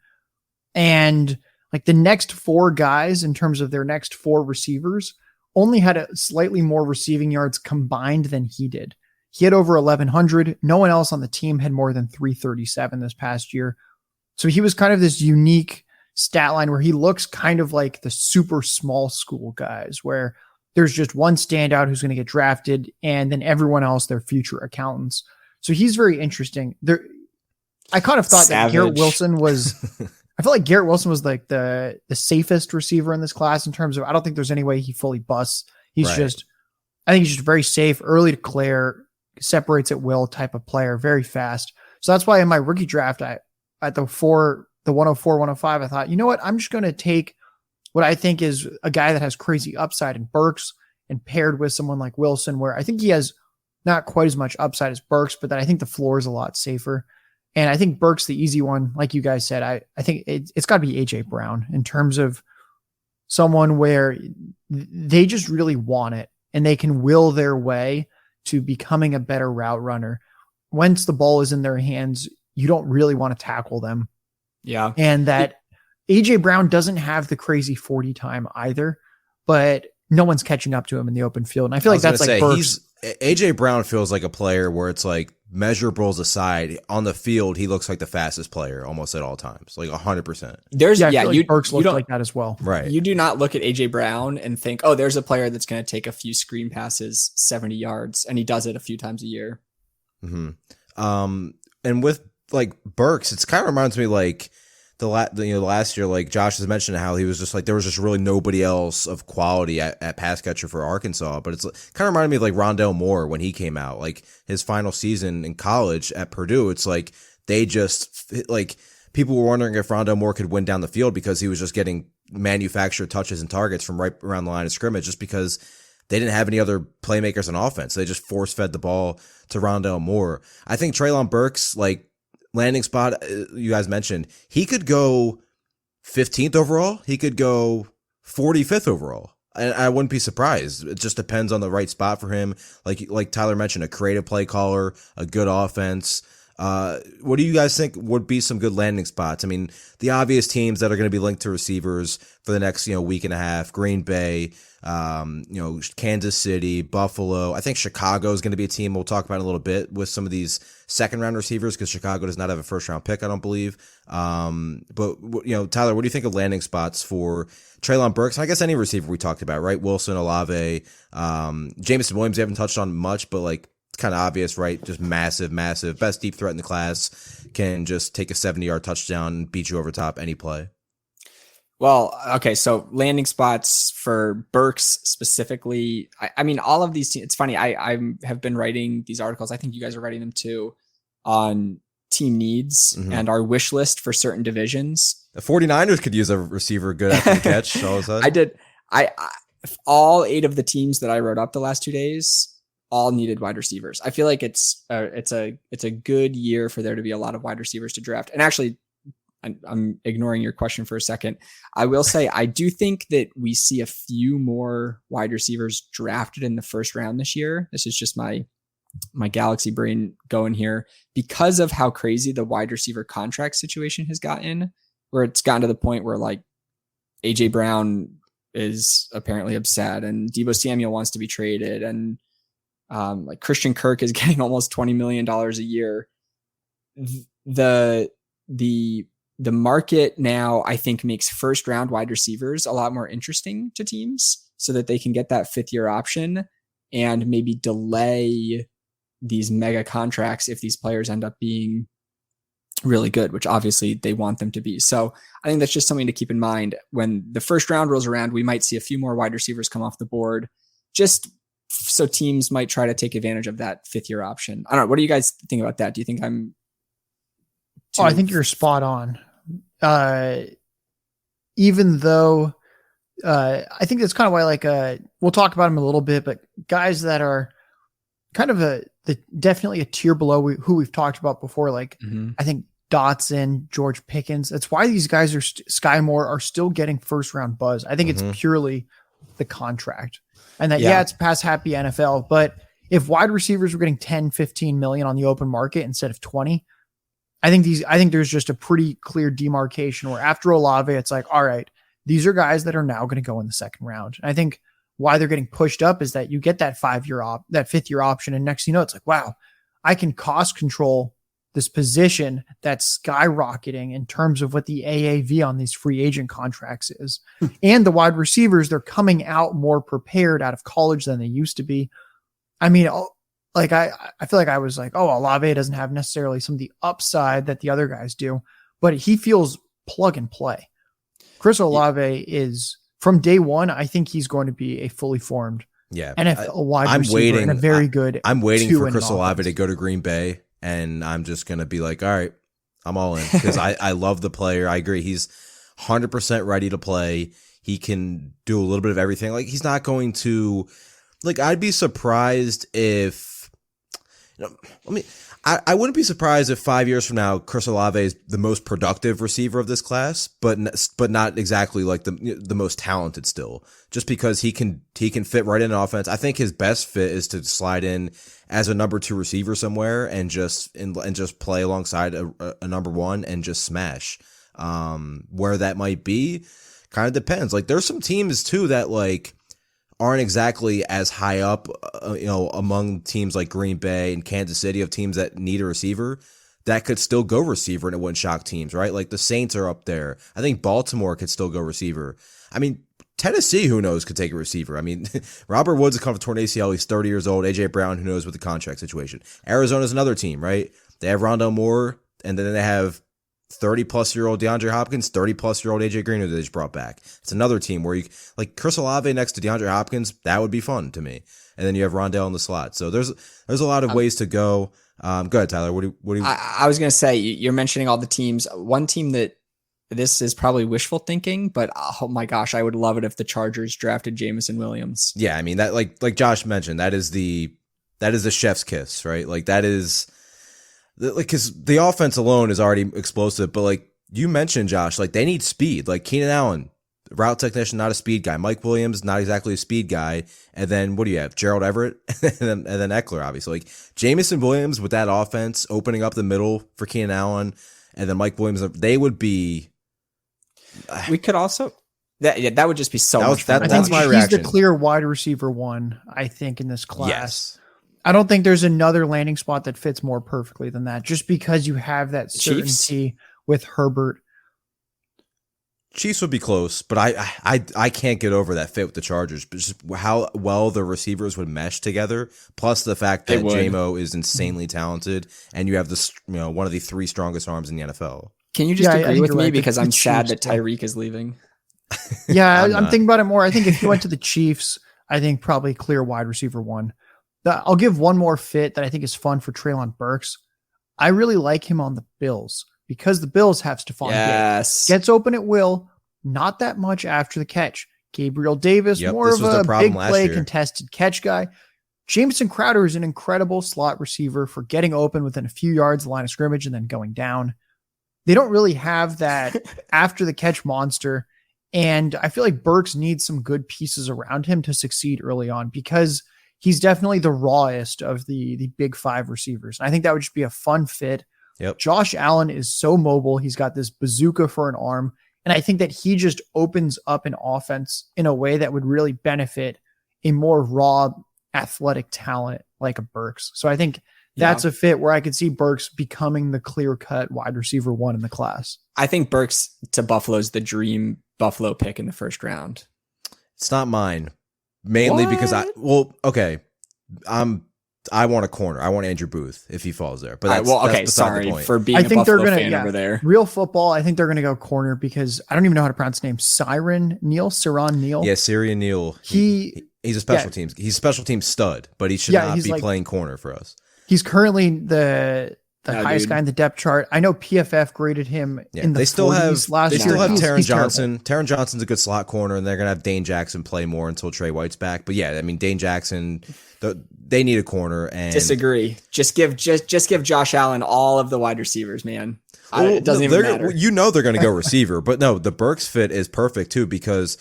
And like the next 4 guys in terms of their next 4 receivers only had a slightly more receiving yards combined than he did. He had over 1,100. No one else on the team had more than 337 this past year. So he was kind of this unique stat line where he looks kind of like the super small school guys, where there's just one standout who's going to get drafted, and then everyone else, they're future accountants. So he's very interesting. I kind of thought that Garrett Wilson was, I feel like Garrett Wilson was like the safest receiver in this class in terms of, I don't think there's any way he fully busts. He's Right. I think he's just very safe, early to clear, separates at will type of player, very fast. So that's why in my rookie draft, at the 104, 105, I thought, you know what? I'm just going to take what I think is a guy that has crazy upside in Burks, and paired with someone like Wilson, where I think he has not quite as much upside as Burks, but that I think the floor is a lot safer. And I think Burks, the easy one, like you guys said, I think it's got to be AJ Brown in terms of someone where they just really want it and they can will their way to becoming a better route runner. Once the ball is in their hands, you don't really want to tackle them. Yeah. And that AJ Brown doesn't have the crazy 40 time either, but no one's catching up to him in the open field. And I feel like that's like Burks. AJ Brown feels like a player where it's like, measurables aside, on the field, he looks like the fastest player almost at all times, like 100%. Burks looked like that as well. Right. You do not look at AJ Brown and think, oh, there's a player that's going to take a few screen passes 70 yards, and he does it a few times a year. Mm-hmm. And with like Burks, it's kind of reminds me like the last year, like Josh has mentioned how he was just like, there was just really nobody else of quality at pass catcher for Arkansas. But it's kind of reminded me of like Rondale Moore when he came out, like his final season in college at Purdue. It's like they just like people were wondering if Rondale Moore could win down the field because he was just getting manufactured touches and targets from right around the line of scrimmage, just because they didn't have any other playmakers on offense. They just force fed the ball to Rondale Moore. I think Treylon Burks, like, landing spot, you guys mentioned, he could go 15th overall. He could go 45th overall. And I wouldn't be surprised. It just depends on the right spot for him. Like Tyler mentioned, a creative play caller, a good offense. What do you guys think would be some good landing spots? I mean, the obvious teams that are going to be linked to receivers for the next, week and a half, Green Bay, Kansas City, Buffalo. I think Chicago is going to be a team we'll talk about in a little bit with some of these second round receivers, because Chicago does not have a first round pick, I don't believe. But Tyler, what do you think of landing spots for Treylon Burks? And I guess any receiver we talked about, right? Wilson, Olave, Jameson Williams, they haven't touched on much, but like, it's kind of obvious, right? Just massive, best deep threat in the class, can just take a 70-yard touchdown and beat you over top any play. Well, okay, so landing spots for Burks specifically. I mean, all of these teams, it's funny, I have been writing these articles, I think you guys are writing them too, on team needs and our wish list for certain divisions. The 49ers could use a receiver good after the catch. All of a sudden. I did. All 8 of the teams that I wrote up the last 2 days all needed wide receivers. I feel like it's a good year for there to be a lot of wide receivers to draft. And actually, I'm ignoring your question for a second. I will say, I do think that we see a few more wide receivers drafted in the first round this year. This is just my galaxy brain going here, because of how crazy the wide receiver contract situation has gotten, where it's gotten to the point where like AJ Brown is apparently upset and Deebo Samuel wants to be traded. And like Christian Kirk is getting almost $20 million a year. The market now, I think, makes first round wide receivers a lot more interesting to teams, so that they can get that 5th year option and maybe delay these mega contracts if these players end up being really good, which obviously they want them to be. So I think that's just something to keep in mind. When the first round rolls around, we might see a few more wide receivers come off the board, just so teams might try to take advantage of that 5th year option. I don't know. What do you guys think about that? Do you think I'm I think you're spot on. Even though I think that's kind of why, we'll talk about them a little bit, but guys that are kind of definitely a tier below who we've talked about before, I think Dotson, George Pickens. That's why these guys are Skye Moore are still getting first round buzz. I think it's purely the contract, and that, it's pass happy NFL, but if wide receivers were getting 10, 15 million on the open market instead of 20, I think there's just a pretty clear demarcation where after Olave, it's like, all right, these are guys that are now going to go in the second round. And I think why they're getting pushed up is that you get that 5th-year option. And next, it's like, wow, I can cost control this position that's skyrocketing in terms of what the AAV on these free agent contracts is. And the wide receivers, they're coming out more prepared out of college than they used to be. I mean, like I feel like I was like, oh, Olave doesn't have necessarily some of the upside that the other guys do, but he feels plug and play. Chris Olave is, from day one, I think he's going to be a fully formed NFL wide receiver and a very good. I'm waiting for Chris Olave to go to Green Bay, and I'm just going to be like, all right, I'm all in, because I love the player. I agree. He's 100% ready to play. He can do a little bit of everything. Like, he's not going to, like, I'd be surprised if, I wouldn't be surprised if 5 years from now, Chris Olave is the most productive receiver of this class, but not exactly like the most talented still, just because he can fit right in offense. I think his best fit is to slide in as a number 2 receiver somewhere and just play alongside a number 1 and just smash. Where that might be kind of depends. Like, there's some teams too that like aren't exactly as high up, among teams like Green Bay and Kansas City, of teams that need a receiver that could still go receiver, and it wouldn't shock teams, right? Like, the Saints are up there. I think Baltimore could still go receiver. I mean, Tennessee, who knows, could take a receiver. I mean, Robert Woods has come from torn ACL. He's 30 years old. A.J. Brown, who knows with the contract situation. Arizona's another team, right? They have Rondale Moore, and then they have 30-plus-year-old DeAndre Hopkins, 30-plus-year-old AJ Green, who they just brought back. It's another team where you, like, Chris Olave next to DeAndre Hopkins, that would be fun to me. And then you have Rondale in the slot. So there's a lot of ways to go. Go ahead, Tyler. What do you? I was going to say, you're mentioning all the teams. One team that this is probably wishful thinking, but oh my gosh, I would love it if the Chargers drafted Jameson Williams. Yeah, I mean, that like Josh mentioned, that is the chef's kiss, right? Like, that is. Like, because the offense alone is already explosive, but like you mentioned, Josh, like, they need speed. Like, Keenan Allen, route technician, not a speed guy. Mike Williams, not exactly a speed guy. And then what do you have? Gerald Everett and then Eckler, obviously. Like, Jameson Williams with that offense opening up the middle for Keenan Allen, and then Mike Williams, they would be. We could also. That would just be so much fun. That's my reaction. He's the clear wide receiver 1, I think, in this class. Yes. I don't think there's another landing spot that fits more perfectly than that, just because you have that certainty with Herbert. Chiefs would be close, but I can't get over that fit with the Chargers. But just how well the receivers would mesh together, plus the fact that JMO is insanely talented, and you have this, one of the 3 strongest arms in the NFL. Can you just agree with me, because I'm sad that Tyreek is leaving? Yeah, I'm thinking about it more. I think if you went to the Chiefs, I think probably clear wide receiver 1. I'll give one more fit that I think is fun for Treylon Burks. I really like him on the Bills, because the Bills have Stephon Diggs. Gets open at will, not that much after the catch. Gabriel Davis, more of a big play contested catch guy. Jameson Crowder is an incredible slot receiver for getting open within a few yards of the line of scrimmage and then going down. They don't really have that after the catch monster. And I feel like Burks needs some good pieces around him to succeed early on, because he's definitely the rawest of the big 5 receivers. And I think that would just be a fun fit. Yep. Josh Allen is so mobile. He's got this bazooka for an arm. And I think that he just opens up an offense in a way that would really benefit a more raw athletic talent like a Burks. So I think that's a fit where I could see Burks becoming the clear-cut wide receiver 1 in the class. I think Burks to Buffalo is the dream Buffalo pick in the first round. It's not mine. Mainly because I want a corner. I want Andrew Booth if he falls there. But that's sorry for being I think a Buffalo they're fan over there. Real football, I think they're going to go corner, because I don't even know how to pronounce his name. Ciron Neal. Yeah, Syrian Neal. He's a special teams. He's a special team stud, but he should not be playing corner for us. He's currently the highest guy in the depth chart. I know PFF graded him in the 40s last year. They still have Taron Johnson. Taron Johnson's a good slot corner, and they're going to have Dane Jackson play more until Trey White's back. But yeah, I mean, Dane Jackson, they need a corner. And disagree. Just give Josh Allen all of the wide receivers, man. It doesn't even matter. They're going to go receiver. But no, the Burks fit is perfect too, because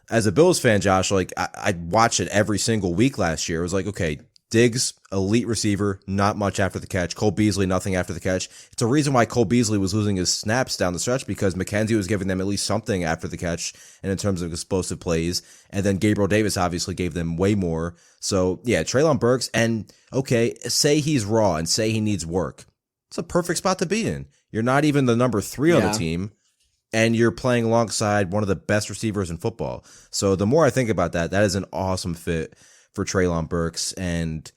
as a Bills fan, Josh, like I watched it every single week last year. It was like, okay, Diggs, elite receiver, not much after the catch. Cole Beasley, nothing after the catch. It's a reason why Cole Beasley was losing his snaps down the stretch, because McKenzie was giving them at least something after the catch and in terms of explosive plays. And then Gabriel Davis obviously gave them way more. So yeah, Treylon Burks, and okay, say he's raw and say he needs work. It's a perfect spot to be in. You're not even the number 3 on the team, and you're playing alongside one of the best receivers in football. So the more I think about that, that is an awesome fit for Treylon Burks. And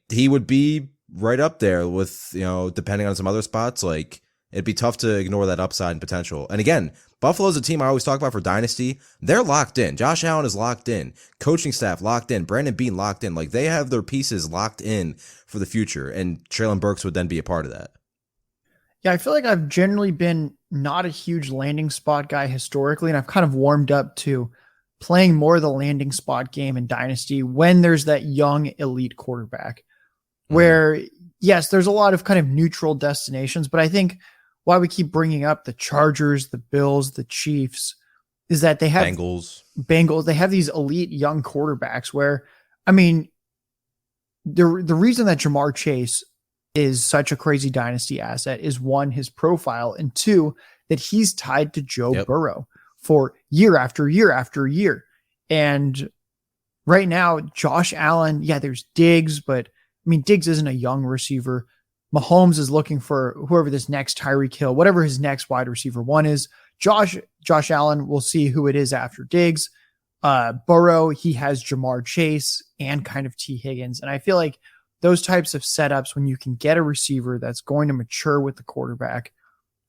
he would be right up there with, depending on some other spots, like it'd be tough to ignore that upside and potential. And again, Buffalo's a team I always talk about for Dynasty. They're locked in. Josh Allen is locked in. Coaching staff locked in. Brandon Beane locked in. Like, they have their pieces locked in for the future. And Treylon Burks would then be a part of that. Yeah, I feel like I've generally been not a huge landing spot guy historically, and I've kind of warmed up to playing more of the landing spot game in Dynasty when there's that young elite quarterback where, yes, there's a lot of kind of neutral destinations, but I think why we keep bringing up the Chargers, the Bills, the Chiefs is that they have Bengals. They have these elite young quarterbacks where, I mean, the reason that Jamar Chase is such a crazy Dynasty asset is, one, his profile, and two, that he's tied to Joe Burrow for year after year after year. And right now, Josh Allen, there's Diggs, but I mean, Diggs isn't a young receiver. Mahomes is looking for whoever this next Tyreek Hill, whatever his next wide receiver one is. Josh Allen, we'll see who it is after Diggs. Burrow, he has Jamar Chase and kind of T. Higgins. And I feel like those types of setups, when you can get a receiver that's going to mature with the quarterback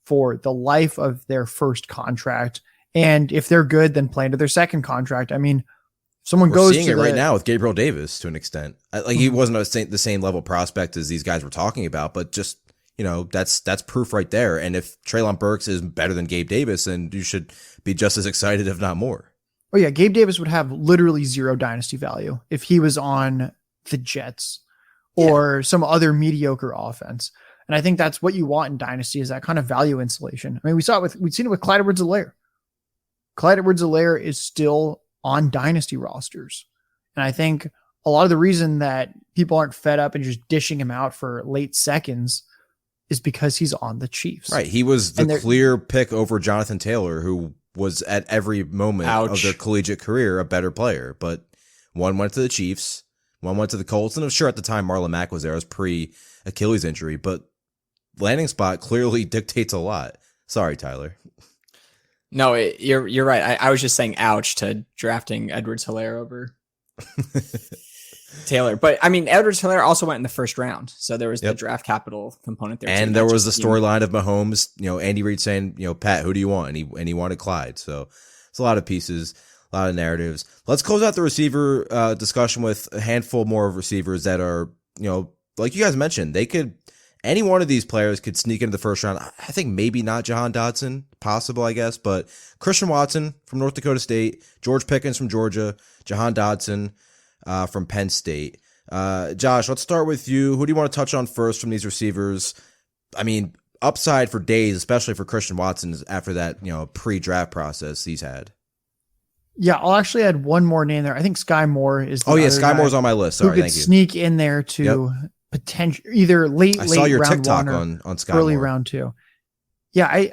for the life of their first contract, and if they're good, then play into their second contract. I mean, someone We're goes seeing to it right now with Gabriel Davis to an extent. He wasn't the same level prospect as these guys were talking about, but just, that's proof right there. And if Treylon Burks is better than Gabe Davis, then you should be just as excited, if not more. Oh yeah, Gabe Davis would have literally zero dynasty value if he was on the Jets or some other mediocre offense. And I think that's what you want in dynasty, is that kind of value insulation. I mean, we've seen it with Clyde Edwards-Helaire. Clyde Edwards-Helaire is still on dynasty rosters. And I think a lot of the reason that people aren't fed up and just dishing him out for late seconds is because he's on the Chiefs. Right. He was the clear pick over Jonathan Taylor, who was at every moment of their collegiate career a better player. But one went to the Chiefs, one went to the Colts. And I'm sure at the time Marlon Mack was there. It was pre-Achilles injury. But landing spot clearly dictates a lot. Sorry, Tyler. No, you're right. I was just saying ouch to drafting Edwards-Helaire over Taylor. But I mean, Edwards-Helaire also went in the first round. So there was the draft capital component there. And there was the storyline of Mahomes, Andy Reid saying, Pat, who do you want? And he wanted Clyde. So it's a lot of pieces, a lot of narratives. Let's close out the receiver discussion with a handful more of receivers that are, like you guys mentioned, any one of these players could sneak into the first round. I think maybe not Jahan Dodson, possible, I guess, but Christian Watson from North Dakota State, George Pickens from Georgia, Jahan Dodson from Penn State. Josh, let's start with you. Who do you want to touch on first from these receivers? I mean, upside for days, especially for Christian Watson after that, pre-draft process he's had. Yeah, I'll actually add one more name there. I think Skye Moore is the Skye Moore's on my list. Sorry, who could sneak in there to potential either late. I saw your round TikTok on Skye early Moore. round 2. Yeah,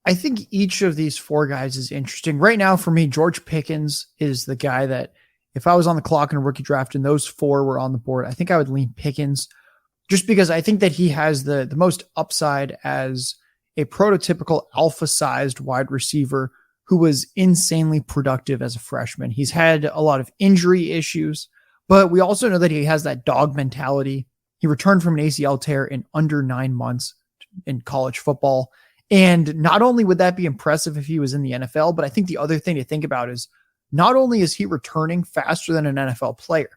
I think each of these 4 guys is interesting. Right now for me, George Pickens is the guy that if I was on the clock in a rookie draft and those 4 were on the board, I think I would lean Pickens just because I think that he has the most upside as a prototypical alpha-sized wide receiver who was insanely productive as a freshman. He's had a lot of injury issues, but we also know that he has that dog mentality. He returned from an ACL tear in under 9 months in college football. And not only would that be impressive if he was in the NFL, but I think the other thing to think about is not only is he returning faster than an NFL player,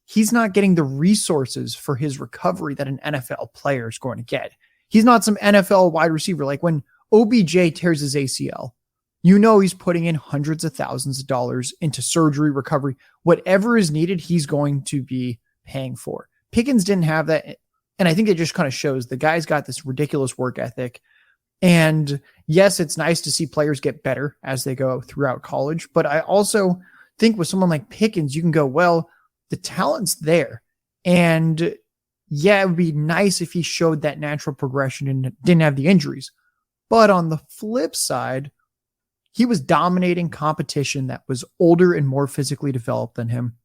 he's not getting the resources for his recovery that an NFL player is going to get. He's not some NFL wide receiver. Like when OBJ tears his ACL, he's putting in hundreds of thousands of dollars into surgery, recovery, whatever is needed, he's going to be paying for. Pickens didn't have that. And I think it just kind of shows the guy's got this ridiculous work ethic. And yes, it's nice to see players get better as they go throughout college. But I also think with someone like Pickens, you can go, well, the talent's there. And yeah, it would be nice if he showed that natural progression and didn't have the injuries. But on the flip side, he was dominating competition that was older and more physically developed than him.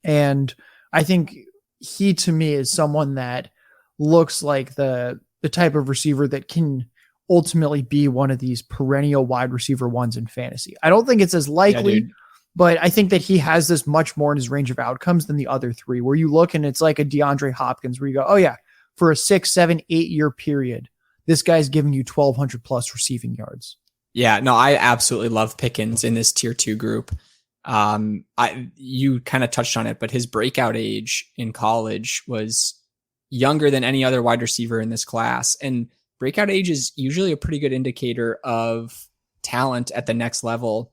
And I think he, to me, is someone that looks like the type of receiver that can ultimately be one of these perennial wide receiver ones in fantasy. I don't think it's as likely, but I think that he has this much more in his range of outcomes than the other three, where you look and it's like a DeAndre Hopkins where you go, oh yeah, for a 6, 7, 8 year period, this guy's giving you 1,200 plus receiving yards. Yeah, no, I absolutely love Pickens in this tier 2 group. You kind of touched on it, but his breakout age in college was younger than any other wide receiver in this class. And breakout age is usually a pretty good indicator of talent at the next level.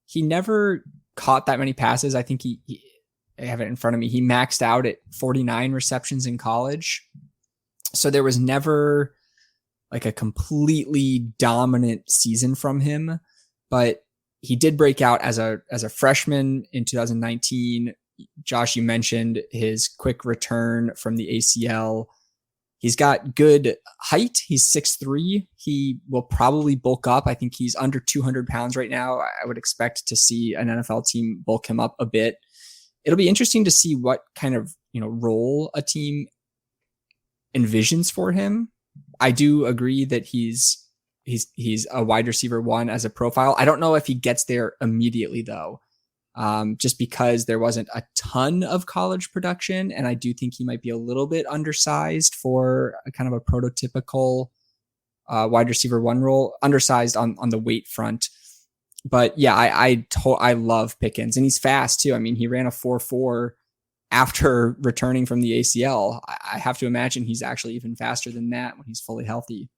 He never caught that many passes. I think I have it in front of me. He maxed out at 49 receptions in college. So there was never like a completely dominant season from him, but he did break out as a freshman in 2019. Josh, you mentioned his quick return from the ACL. He's got good height. He's 6'3". He will probably bulk up. I think he's under 200 pounds right now. I would expect to see an NFL team bulk him up a bit. It'll be interesting to see what kind of, role a team envisions for him. I do agree that he's a wide receiver one as a profile. I don't know if he gets there immediately though. Just because there wasn't a ton of college production. And I do think he might be a little bit undersized for a kind of a prototypical wide receiver one role, undersized on the weight front. But yeah, I love Pickens, and he's fast too. I mean, he ran a 4.4 after returning from the ACL. I have to imagine he's actually even faster than that when he's fully healthy.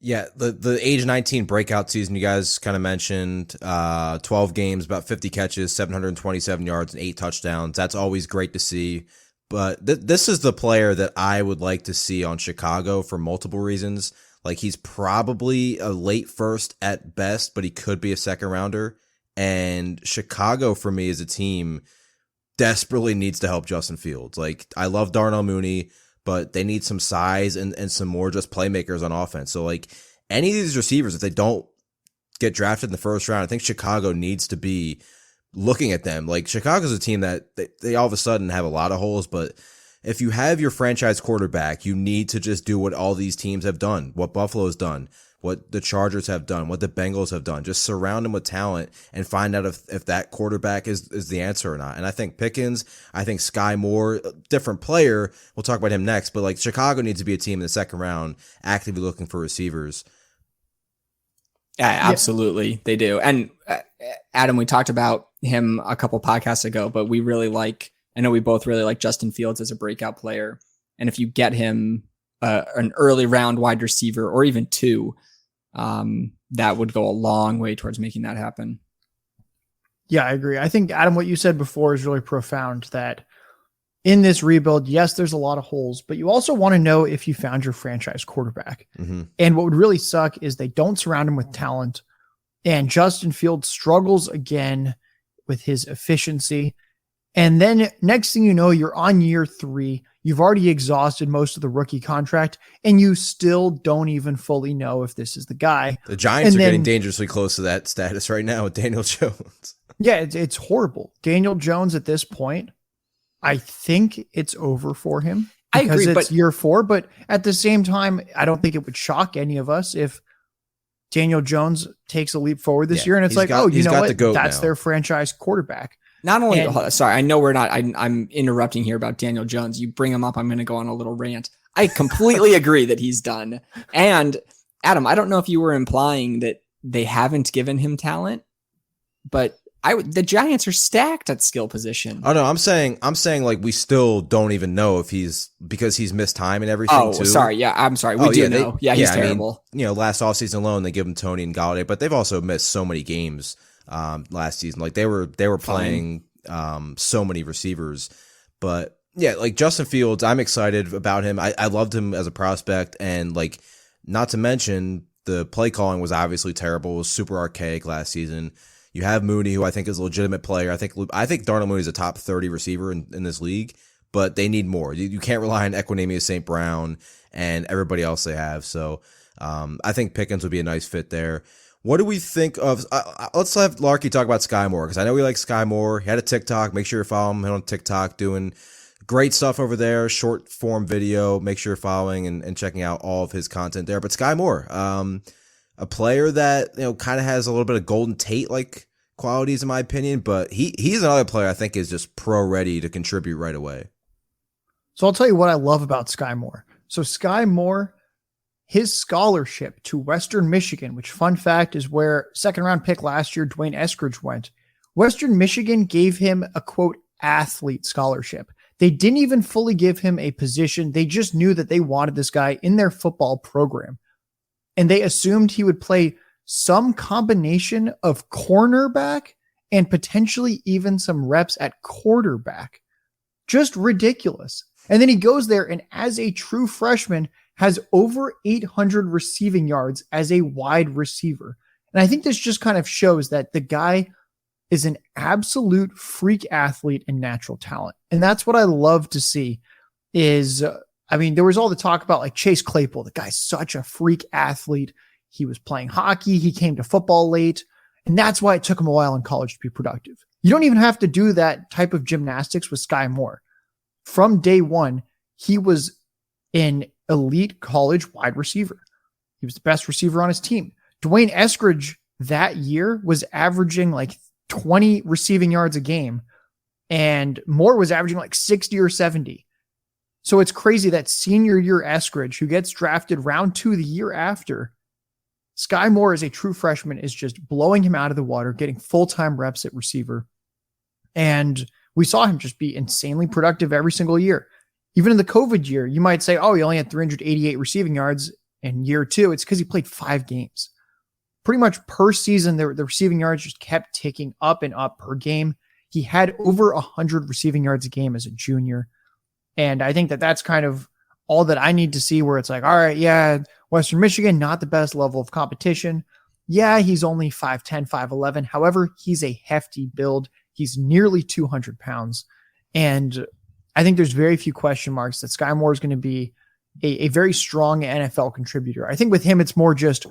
Yeah, the age 19 breakout season you guys kind of mentioned, 12 games, about 50 catches, 727 yards, and 8 touchdowns. That's always great to see. But this is the player that I would like to see on Chicago for multiple reasons. Like, he's probably a late first at best, but he could be a second rounder. And Chicago, for me, as a team, desperately needs to help Justin Fields. Like, I love Darnell Mooney, but they need some size and some more just playmakers on offense. So, like, any of these receivers, if they don't get drafted in the first round, I think Chicago needs to be looking at them. Like, Chicago's a team that they all of a sudden have a lot of holes, but if you have your franchise quarterback, you need to just do what all these teams have done, what Buffalo's done, what the Chargers have done, what the Bengals have done. Just surround them with talent and find out if that quarterback is the answer or not. And I think Pickens, I think Skye Moore, different player. We'll talk about him next. But like, Chicago needs to be a team in the second round actively looking for receivers. Yeah, absolutely. They do. And Adam, we talked about him a couple podcasts ago, but I know we both really like Justin Fields as a breakout player. And if you get him an early round wide receiver or even 2, that would go a long way towards making that happen. Yeah, I agree. I think, Adam, what you said before is really profound, that in this rebuild, yes, there's a lot of holes, but you also want to know if you found your franchise quarterback. Mm-hmm. And what would really suck is they don't surround him with talent. And Justin Fields struggles again with his efficiency. And then next thing you know, you're on year 3. You've already exhausted most of the rookie contract, and you still don't even fully know if this is the guy. The Giants are getting dangerously close to that status right now with Daniel Jones. Yeah, it's horrible. Daniel Jones at this point, I think it's over for him. I agree, it's but year 4. But at the same time, I don't think it would shock any of us if Daniel Jones takes a leap forward this year, and it's like, you know what? That's their franchise quarterback. Not only, sorry, I know we're not, I'm interrupting here about Daniel Jones. You bring him up, I'm going to go on a little rant. I completely agree that he's done. And Adam, I don't know if you were implying that they haven't given him talent, but the Giants are stacked at skill position. Oh no, I'm saying like we still don't even know if because he's missed time and everything. Oh, too. Sorry. Yeah, I'm sorry. We do know. He's terrible. I mean, last offseason alone, they give him Tony and Galladay, but they've also missed so many games. Last season, like they were playing so many receivers, but yeah, like Justin Fields, I'm excited about him. I loved him as a prospect, and like, not to mention the play calling was obviously terrible. It was super archaic last season. You have Mooney, who I think is a legitimate player. I think Darnell Mooney is a top 30 receiver in this league, but they need more. You can't rely on Equanimeous St. Brown and everybody else they have. So I think Pickens would be a nice fit there. What do we think of? Let's have Larky talk about Skye Moore, because I know we like Skye Moore. He had a TikTok. Make sure you follow him on TikTok, doing great stuff over there. Short form video. Make sure you're following and checking out all of his content there. But Skye Moore, a player that kind of has a little bit of Golden Tate like qualities in my opinion, but he's another player I think is just pro ready to contribute right away. So I'll tell you what I love about Skye Moore. So Skye Moore, his scholarship to Western Michigan, which fun fact is where second round pick last year, Dwayne Eskridge went. Western Michigan gave him a quote athlete scholarship. They didn't even fully give him a position. They just knew that they wanted this guy in their football program. And they assumed he would play some combination of cornerback and potentially even some reps at quarterback. Just ridiculous. And then he goes there and as a true freshman has over 800 receiving yards as a wide receiver. And I think this just kind of shows that the guy is an absolute freak athlete and natural talent. And that's what I love to see is, there was all the talk about like Chase Claypool. The guy's such a freak athlete. He was playing hockey. He came to football late. And that's why it took him a while in college to be productive. You don't even have to do that type of gymnastics with Skye Moore. From day one, he was an elite college wide receiver. He was the best receiver on his team. Dwayne Eskridge that year was averaging like 20 receiving yards a game, and Moore was averaging like 60 or 70. So it's crazy that senior year Eskridge, who gets drafted round 2 the year after, Skye Moore as a true freshman is just blowing him out of the water, getting full-time reps at receiver. And we saw him just be insanely productive every single year. Even in the COVID year, you might say, oh, he only had 388 receiving yards in year 2. It's because he played 5 games. Pretty much per season, the receiving yards just kept ticking up and up per game. He had over 100 receiving yards a game as a junior. And I think that that's kind of all that I need to see where it's like, all right, yeah, Western Michigan, not the best level of competition. Yeah, he's only 5'10", 5'11". However, he's a hefty build. He's nearly 200 pounds. And I think there's very few question marks that Skye Moore is going to be a very strong NFL contributor. I think with him, it's more just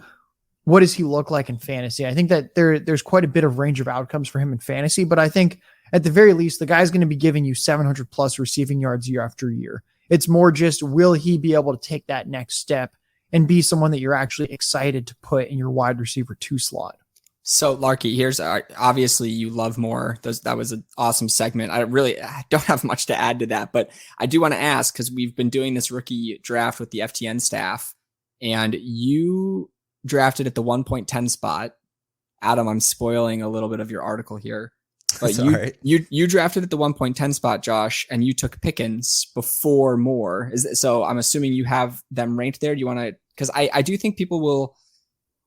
what does he look like in fantasy? I think that there's quite a bit of range of outcomes for him in fantasy, but I think at the very least, the guy's going to be giving you 700 plus receiving yards year after year. It's more just, will he be able to take that next step and be someone that you're actually excited to put in your wide receiver 2 slot? So Larky, here's obviously you love Moore. That was an awesome segment. I don't have much to add to that, but I do want to ask, because we've been doing this rookie draft with the FTN staff, and you drafted at the 1.10 spot. Adam, I'm spoiling a little bit of your article here, but you drafted at the 1.10 spot, Josh, and you took Pickens before Moore. So I'm assuming you have them ranked there. Do you want to? Because I do think people will.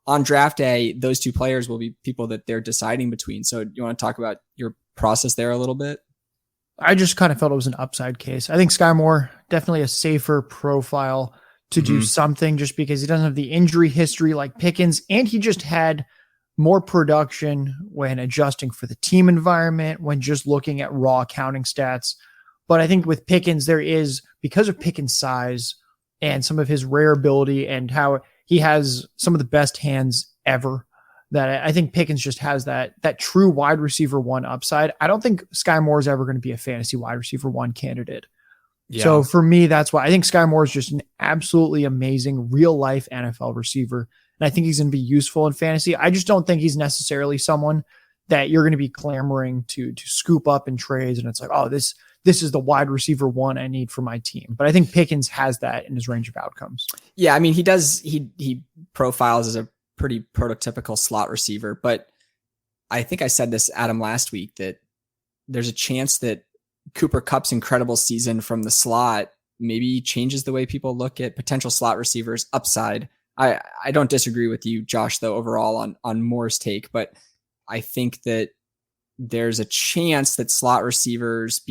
On draft day, those 2 players will be people that they're deciding between. So you want to talk about your process there a little bit? I just kind of felt it was an upside case. I think Skye Moore, definitely a safer profile to do something, just because he doesn't have the injury history like Pickens, and he just had more production when adjusting for the team environment, when just looking at raw counting stats. But I think with Pickens, there is, because of Pickens' size and some of his rare ability and how he has some of the best hands ever, that I think Pickens just has that true wide receiver 1 upside. I don't think Skye Moore is ever going to be a fantasy wide receiver 1 candidate. Yeah. So for me, that's why I think Skye Moore is just an absolutely amazing real life NFL receiver. And I think he's going to be useful in fantasy. I just don't think he's necessarily someone that you're going to be clamoring to scoop up in trades. And it's like, oh, this is the wide receiver 1 I need for my team. But I think Pickens has that in his range of outcomes. Yeah, I mean, he profiles as a pretty prototypical slot receiver, but I think I said this, Adam, last week, that there's a chance that Cooper Kupp's incredible season from the slot maybe changes the way people look at potential slot receivers upside. I don't disagree with you, Josh, though, overall on Moore's take, but I think that there's a chance that slot receivers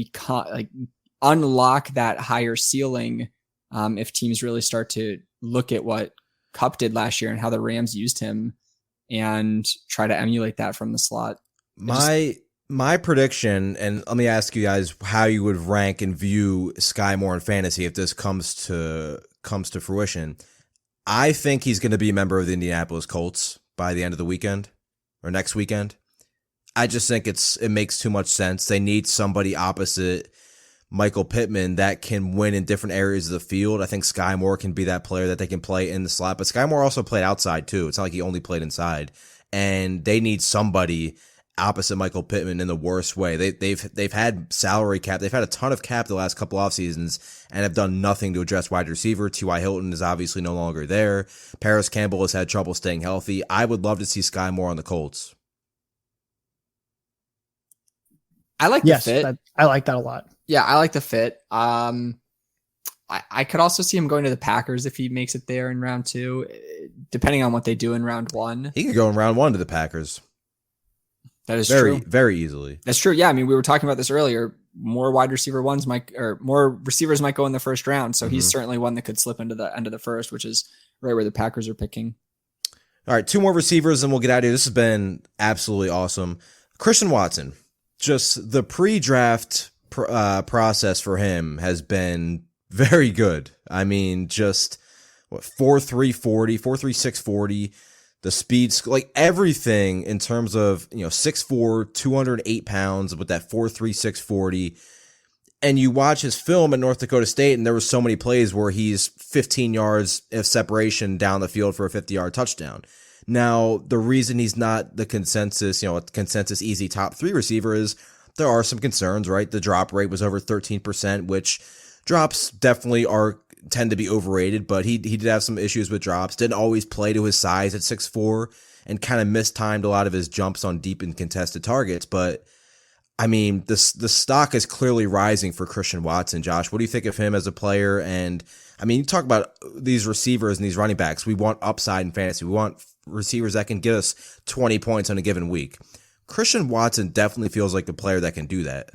unlock that higher ceiling if teams really start to look at what Kupp did last year and how the Rams used him and try to emulate that from the slot. My prediction, and let me ask you guys how you would rank and view Skye Moore in fantasy if this comes to fruition. I think he's going to be a member of the Indianapolis Colts by the end of the weekend or next weekend. I just think it makes too much sense. They need somebody opposite Michael Pittman that can win in different areas of the field. I think Skye Moore can be that player that they can play in the slot, but Skye Moore also played outside too. It's not like he only played inside, and they need somebody opposite Michael Pittman in the worst way. They've had salary cap. They've had a ton of cap the last couple off seasons and have done nothing to address wide receiver. T.Y. Hilton is obviously no longer there. Paris Campbell has had trouble staying healthy. I would love to see Skye Moore on the Colts. I like the fit. I like that a lot. Yeah, I like the fit. I could also see him going to the Packers if he makes it there in round 2, depending on what they do in round 1. He could go in round 1 to the Packers. That is true. Very easily. That's true. Yeah, I mean, we were talking about this earlier. More more receivers might go in the first round. So he's certainly one that could slip into the end of the first, which is right where the Packers are picking. All right, 2 more receivers and we'll get out of here. This has been absolutely awesome. Christian Watson, just the pre-draft process for him has been very good. I mean, just 4.3 40, 4.3 640. The speeds, like everything in terms of, 6'4", 208 pounds with that 4.3 640. And you watch his film at North Dakota State, and there were so many plays where he's 15 yards of separation down the field for a 50-yard touchdown. Now, the reason he's not the consensus easy top 3 receiver is there are some concerns, right? The drop rate was over 13%, which drops definitely tend to be overrated, but he did have some issues with drops. Didn't always play to his size at 6'4", and kind of mistimed a lot of his jumps on deep and contested targets. But I mean, the stock is clearly rising for Christian Watson. Josh, what do you think of him as a player? And I mean, you talk about these receivers and these running backs. We want upside in fantasy. We want receivers that can get us 20 points on a given week. Christian Watson definitely feels like the player that can do that.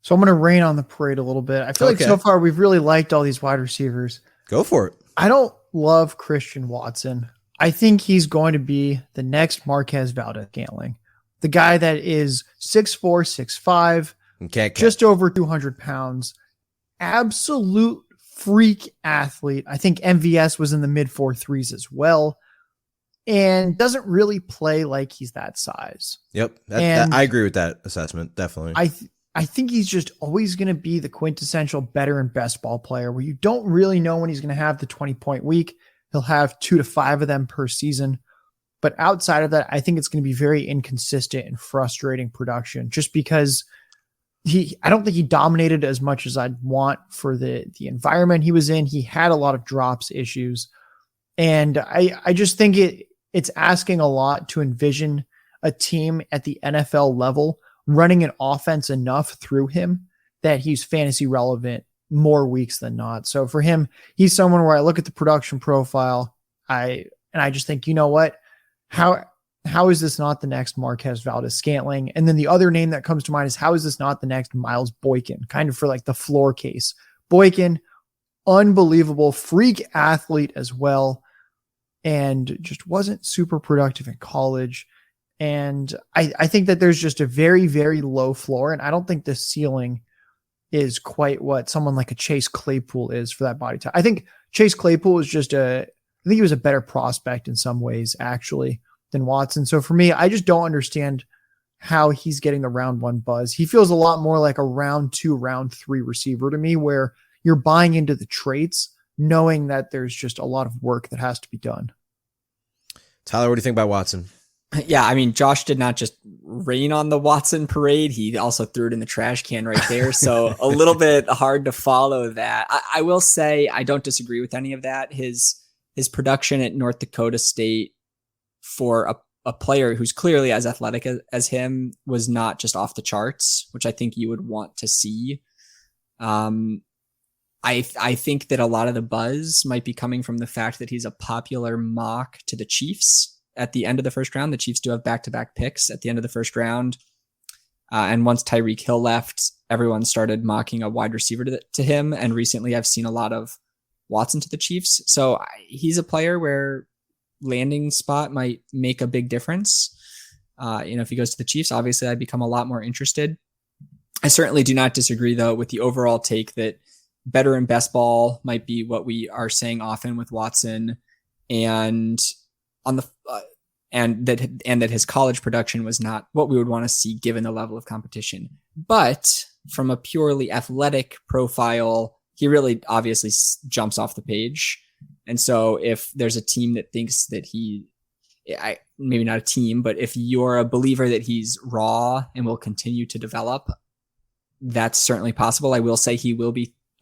So I'm going to rain on the parade a little bit. I feel like so far we've really liked all these wide receivers. Go for it. I don't love Christian Watson. I think he's going to be the next Marquez Valdes-Scantling, the guy that is 6'4", 6'5", just over 200 pounds, absolute freak athlete. I think MVS was in the mid 4.3s as well, and doesn't really play like he's that size. Yep, I agree with that assessment. Definitely. I think he's just always going to be the quintessential better and best ball player where you don't really know when he's going to have the 20-point week. He'll have 2 to 5 of them per season. But outside of that, I think it's going to be very inconsistent and frustrating production just because I don't think he dominated as much as I'd want for the environment he was in. He had a lot of drops issues. And I just think it's asking a lot to envision a team at the NFL level running an offense enough through him that he's fantasy relevant more weeks than not. So for him, he's someone where I look at the production profile, I just think, you know what, how is this not the next Marquez Valdes-Scantling? And then the other name that comes to mind is how is this not the next Miles Boykin? Kind of for like the floor case. Boykin, unbelievable freak athlete as well, and just wasn't super productive in college. And I think that there's just a very, very low floor. And I don't think the ceiling is quite what someone like a Chase Claypool is for that body type. I think Chase Claypool was I think he was a better prospect in some ways, actually, than Watson. So for me, I just don't understand how he's getting the round 1 buzz. He feels a lot more like a round 2, round 3 receiver to me, where you're buying into the traits, knowing that there's just a lot of work that has to be done. Tyler, what do you think about Watson? Yeah, I mean, Josh did not just rain on the Watson parade. He also threw it in the trash can right there. So a little bit hard to follow that. I will say I don't disagree with any of that. His production at North Dakota State for a player who's clearly as athletic as him was not just off the charts, which I think you would want to see. I think that a lot of the buzz might be coming from the fact that he's a popular mock to the Chiefs at the end of the first round. The Chiefs do have back-to-back picks at the end of the first round. And once Tyreek Hill left, everyone started mocking a wide receiver to him. And recently I've seen a lot of Watson to the Chiefs. So he's a player where landing spot might make a big difference. If he goes to the Chiefs, obviously I'd become a lot more interested. I certainly do not disagree, though, with the overall take that better and best ball might be what we are saying often with Watson, and that his college production was not what we would want to see given the level of competition. But from a purely athletic profile, he really obviously jumps off the page. And so if there's a team that thinks that maybe not a team, but if you're a believer that he's raw and will continue to develop, that's certainly possible. I will say he's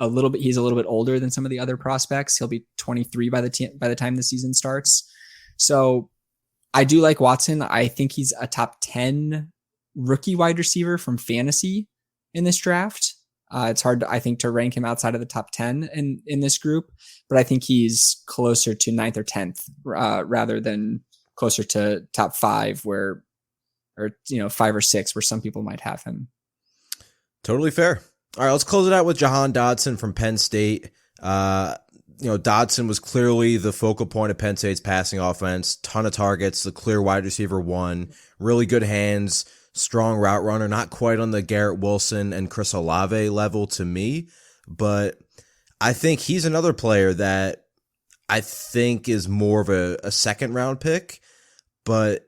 a little bit older than some of the other prospects. He'll be 23 by the time the season starts. So I do like Watson. I think he's a top 10 rookie wide receiver from fantasy in this draft. It's hard, I think, to rank him outside of the top 10 in this group, but I think he's closer to 9th or 10th rather than closer to top 5 or 5 or 6 where some people might have him. Totally fair. All right, let's close it out with Jahan Dodson from Penn State. Dodson was clearly the focal point of Penn State's passing offense. Ton of targets, the clear wide receiver 1, really good hands, strong route runner. Not quite on the Garrett Wilson and Chris Olave level to me, but I think he's another player that I think is more of a second round pick, but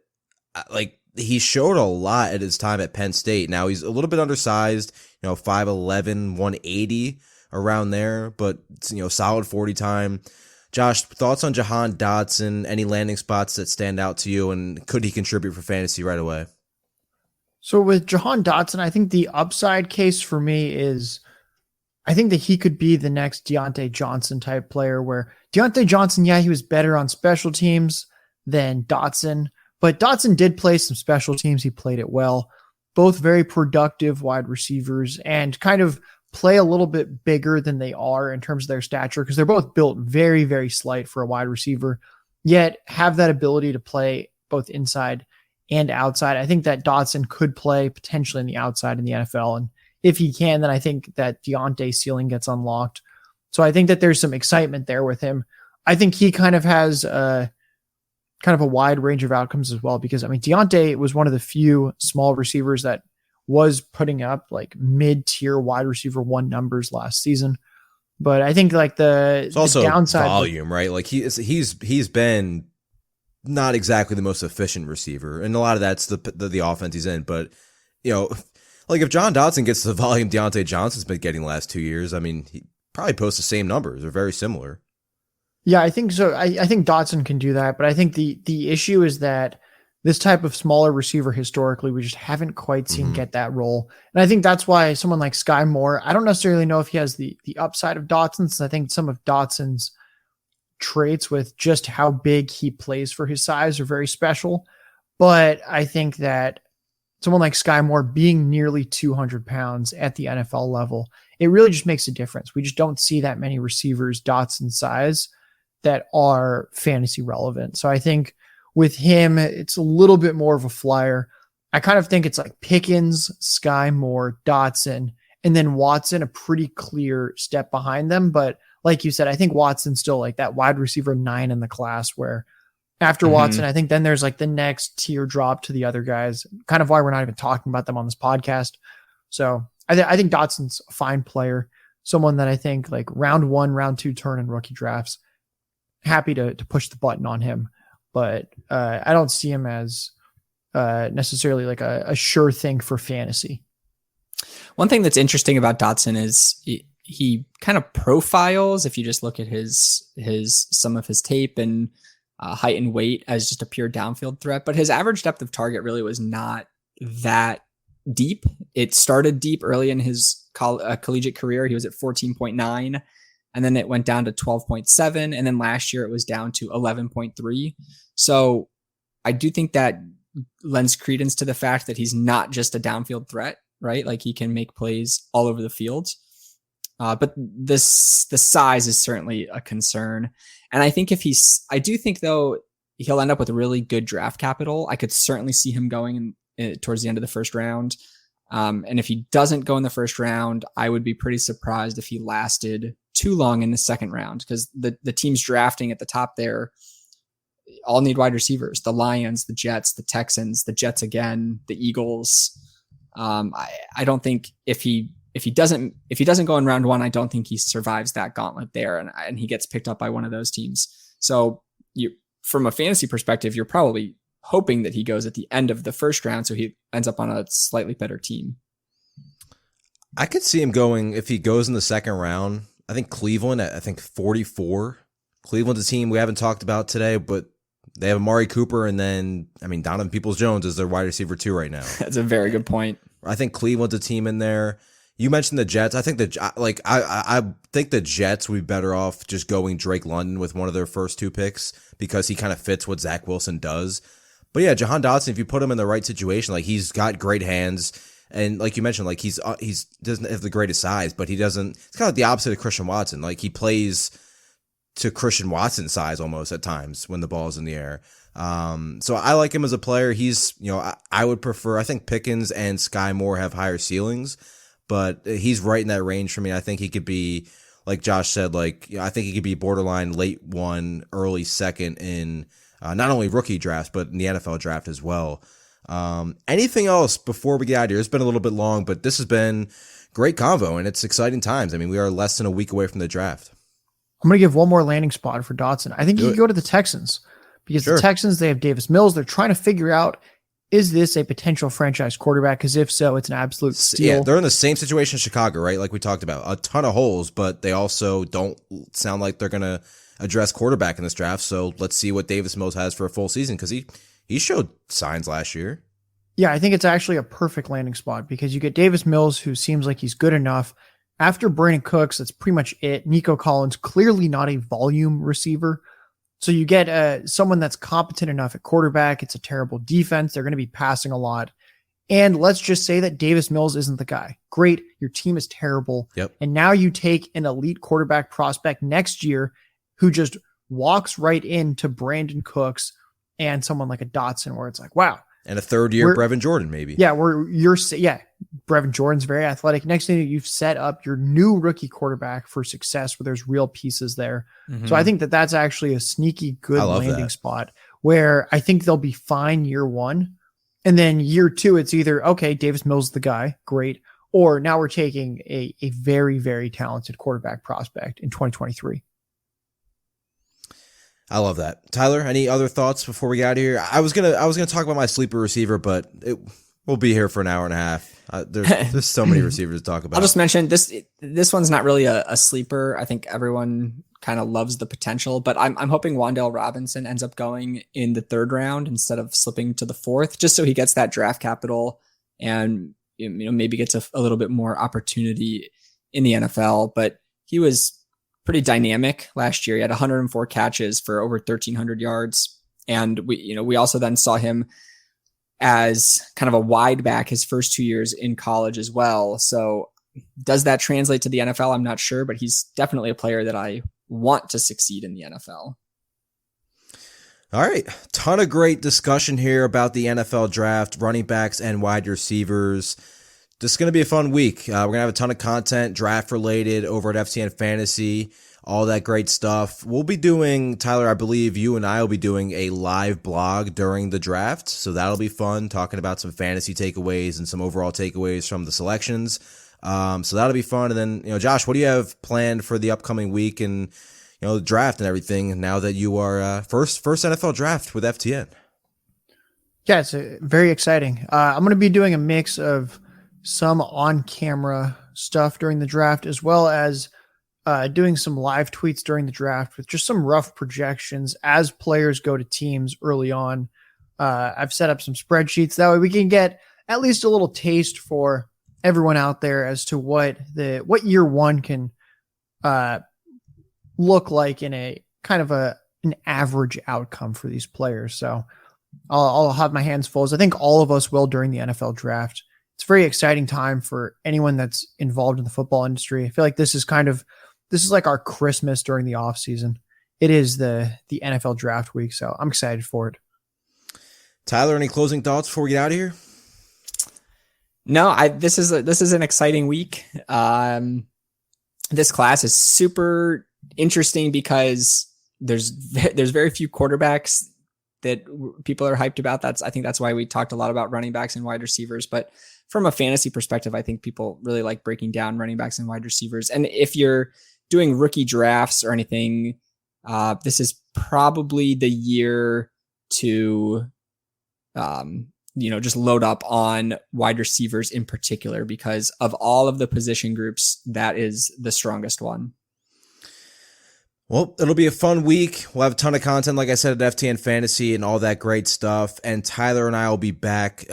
he showed a lot at his time at Penn State. Now he's a little bit undersized, 5'11", 180 around there, but solid 40 time. Josh, thoughts on Jahan Dodson? Any landing spots that stand out to you, and could he contribute for fantasy right away? So with Jahan Dodson, I think the upside case for me is I think that he could be the next Deontay Johnson type player, where Deontay Johnson, he was better on special teams than Dodson, but Dodson did play some special teams. He played it well. Both very productive wide receivers and kind of play a little bit bigger than they are in terms of their stature, because they're both built very, very slight for a wide receiver, yet have that ability to play both inside and outside. I think that Dodson could play potentially in the outside in the NFL. And if he can, then I think that Deontay's ceiling gets unlocked. So I think that there's some excitement there with him. I think he kind of has a wide range of outcomes as well, because Deontay was one of the few small receivers that was putting up like mid-tier wide receiver 1 numbers last season. But I think it's also downside volume, right? Like he's been not exactly the most efficient receiver, and a lot of that's the offense he's in. But if Jahan Dodson gets the volume Deontay Johnson's been getting the last 2 years, he probably posts the same numbers or very similar. Yeah, I think so. I think Dodson can do that, but I think the issue is that this type of smaller receiver historically, we just haven't quite seen get that role. And I think that's why someone like Skye Moore, I don't necessarily know if he has the upside of Dodson's. I think some of Dodson's traits with just how big he plays for his size are very special. But I think that someone like Skye Moore being nearly 200 pounds at the NFL level, it really just makes a difference. We just don't see that many receivers Dodson's size that are fantasy relevant. So I think with him, it's a little bit more of a flyer. I kind of think it's like Pickens, Skye Moore, Dodson, and then Watson, a pretty clear step behind them. But like you said, I think Watson's still like that wide receiver 9 in the class, where after Watson, I think then there's like the next tier drop to the other guys, kind of why we're not even talking about them on this podcast. So I think Dodson's a fine player, someone that I think like round 1, round 2 turn in rookie drafts, happy to push the button on him. But I don't see him as necessarily like a sure thing for fantasy. One thing that's interesting about Dodson is he kind of profiles, if you just look at some of his tape and height and weight, as just a pure downfield threat. But his average depth of target really was not that deep. It started deep early in his collegiate career. He was at 14.9. And then it went down to 12.7. And then last year it was down to 11.3. So I do think that lends credence to the fact that he's not just a downfield threat, right? Like he can make plays all over the field. But the size is certainly a concern. And I think I do think though, he'll end up with really good draft capital. I could certainly see him going towards the end of the first round. And if he doesn't go in the first round, I would be pretty surprised if he lasted too long in the second round, because the teams drafting at the top there, all need wide receivers. The Lions, the Jets, the Texans, the Jets again, the Eagles. I don't think if he doesn't go in round one, I don't think he survives that gauntlet there, and he gets picked up by one of those teams. So from a fantasy perspective, you're probably hoping that he goes at the end of the first round, so he ends up on a slightly better team. I could see him going, if he goes in the second round, I think Cleveland at 44. Cleveland's a team we haven't talked about today, but they have Amari Cooper, and then, Donovan Peoples-Jones is their wide receiver 2 right now. That's a very good point. I think Cleveland's a team in there. You mentioned the Jets. I think I think the Jets would be better off just going Drake London with one of their first 2 picks, because he kind of fits what Zach Wilson does. But yeah, Jahan Dodson, if you put him in the right situation, like, he's got great hands, and like you mentioned, like, he's doesn't have the greatest size, but he doesn't. It's kind of like the opposite of Christian Watson. Like, he plays to Christian Watson's size almost at times when the ball's in the air. So I like him as a player. He's, I would prefer. I think Pickens and Skye Moore have higher ceilings, but he's right in that range for me. I think he could be, like Josh said, I think he could be borderline late 1, early 2nd in not only rookie drafts, but in the NFL draft as well. Anything else before we get out of here? It's been a little bit long, but this has been great convo, and it's exciting times. We are less than a week away from the draft. I'm going to give one more landing spot for Dotson. I think you could go to the Texans, because the Texans, they have Davis Mills. They're trying to figure out, is this a potential franchise quarterback? Because if so, it's an absolute steal. Yeah, they're in the same situation as Chicago, right? Like we talked about, a ton of holes, but they also don't sound like they're going to address quarterback in this draft. So let's see what Davis Mills has for a full season, because he showed signs last year. Yeah, I think it's actually a perfect landing spot, because you get Davis Mills, who seems like he's good enough. After Brandon Cooks, that's pretty much it. Nico Collins, clearly not a volume receiver. So you get someone that's competent enough at quarterback. It's a terrible defense. They're going to be passing a lot. And let's just say that Davis Mills isn't the guy. Great. Your team is terrible. Yep. And now you take an elite quarterback prospect next year who just walks right into Brandon Cooks and someone like a Dotson, where it's like, wow. And a third year Brevin Jordan, maybe. Yeah, Brevin Jordan's very athletic. Next thing, you've set up your new rookie quarterback for success, where there's real pieces there. Mm-hmm. So I think that that's actually a sneaky good landing spot, where I think they'll be fine year 1. And then year 2, it's either, okay, Davis Mills is the guy, great. Or now we're taking a very, very talented quarterback prospect in 2023. I love that. Tyler, any other thoughts before we get out of here? I was gonna talk about my sleeper receiver, but we'll be here for an hour and a half. There's so many receivers to talk about. I'll just mention this one's not really a sleeper. I think everyone kind of loves the potential, but I'm hoping Wan'Dale Robinson ends up going in the 3rd round instead of slipping to the 4th, just so he gets that draft capital and maybe gets a little bit more opportunity in the NFL. But he was pretty dynamic last year. He had 104 catches for over 1,300 yards. And we also then saw him as kind of a wide back his first 2 years in college as well. So does that translate to the NFL? I'm not sure, but he's definitely a player that I want to succeed in the NFL. All right. Ton of great discussion here about the NFL draft, running backs and wide receivers. This is going to be a fun week. We're going to have a ton of content draft related over at FTN Fantasy, all that great stuff. We'll be doing, Tyler, I believe you and I will be doing a live blog during the draft. So that'll be fun, talking about some fantasy takeaways and some overall takeaways from the selections. So that'll be fun. And then, Josh, what do you have planned for the upcoming week and, the draft and everything now that you are first NFL draft with FTN? Yeah, it's very exciting. I'm going to be doing a mix of some on-camera stuff during the draft, as well as doing some live tweets during the draft with just some rough projections as players go to teams early on. I've set up some spreadsheets. That way we can get at least a little taste for everyone out there as to what year 1 can look like in a kind of an average outcome for these players. So I'll have my hands full, as I think all of us will during the NFL draft. It's a very exciting time for anyone that's involved in the football industry. I feel like this is like our Christmas during the off season. It is the NFL draft week. So I'm excited for it. Tyler, any closing thoughts before we get out of here? No, this is an exciting week. This class is super interesting because there's very few quarterbacks that people are hyped about. I think that's why we talked a lot about running backs and wide receivers. But from a fantasy perspective, I think people really like breaking down running backs and wide receivers. And if you're doing rookie drafts or anything, this is probably the year to, just load up on wide receivers in particular, because of all of the position groups, that is the strongest one. Well, it'll be a fun week. We'll have a ton of content, like I said, at FTN Fantasy and all that great stuff. And Tyler and I will be back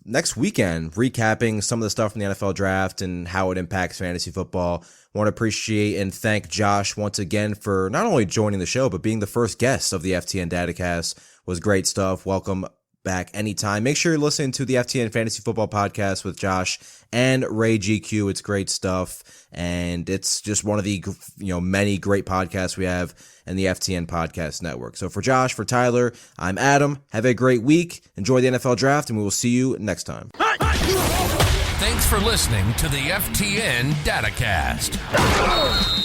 next weekend recapping some of the stuff from the NFL draft and how it impacts fantasy football. I want to appreciate and thank Josh once again for not only joining the show, but being the first guest of the FTN Datacast. Was great stuff. Welcome back anytime. Make sure you're listening to the FTN Fantasy Football Podcast with Josh and Ray GQ. It's great stuff, and it's just one of the many great podcasts we have in the FTN Podcast Network. So for Josh, for Tyler, I'm Adam. Have a great week. Enjoy the NFL Draft, and we will see you next time. Thanks for listening to the FTN Datacast.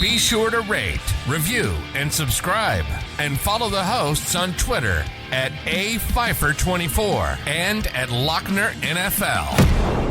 Be sure to rate, review, and subscribe, and follow the hosts on Twitter at Pfeifer24 and at Loechner NFL.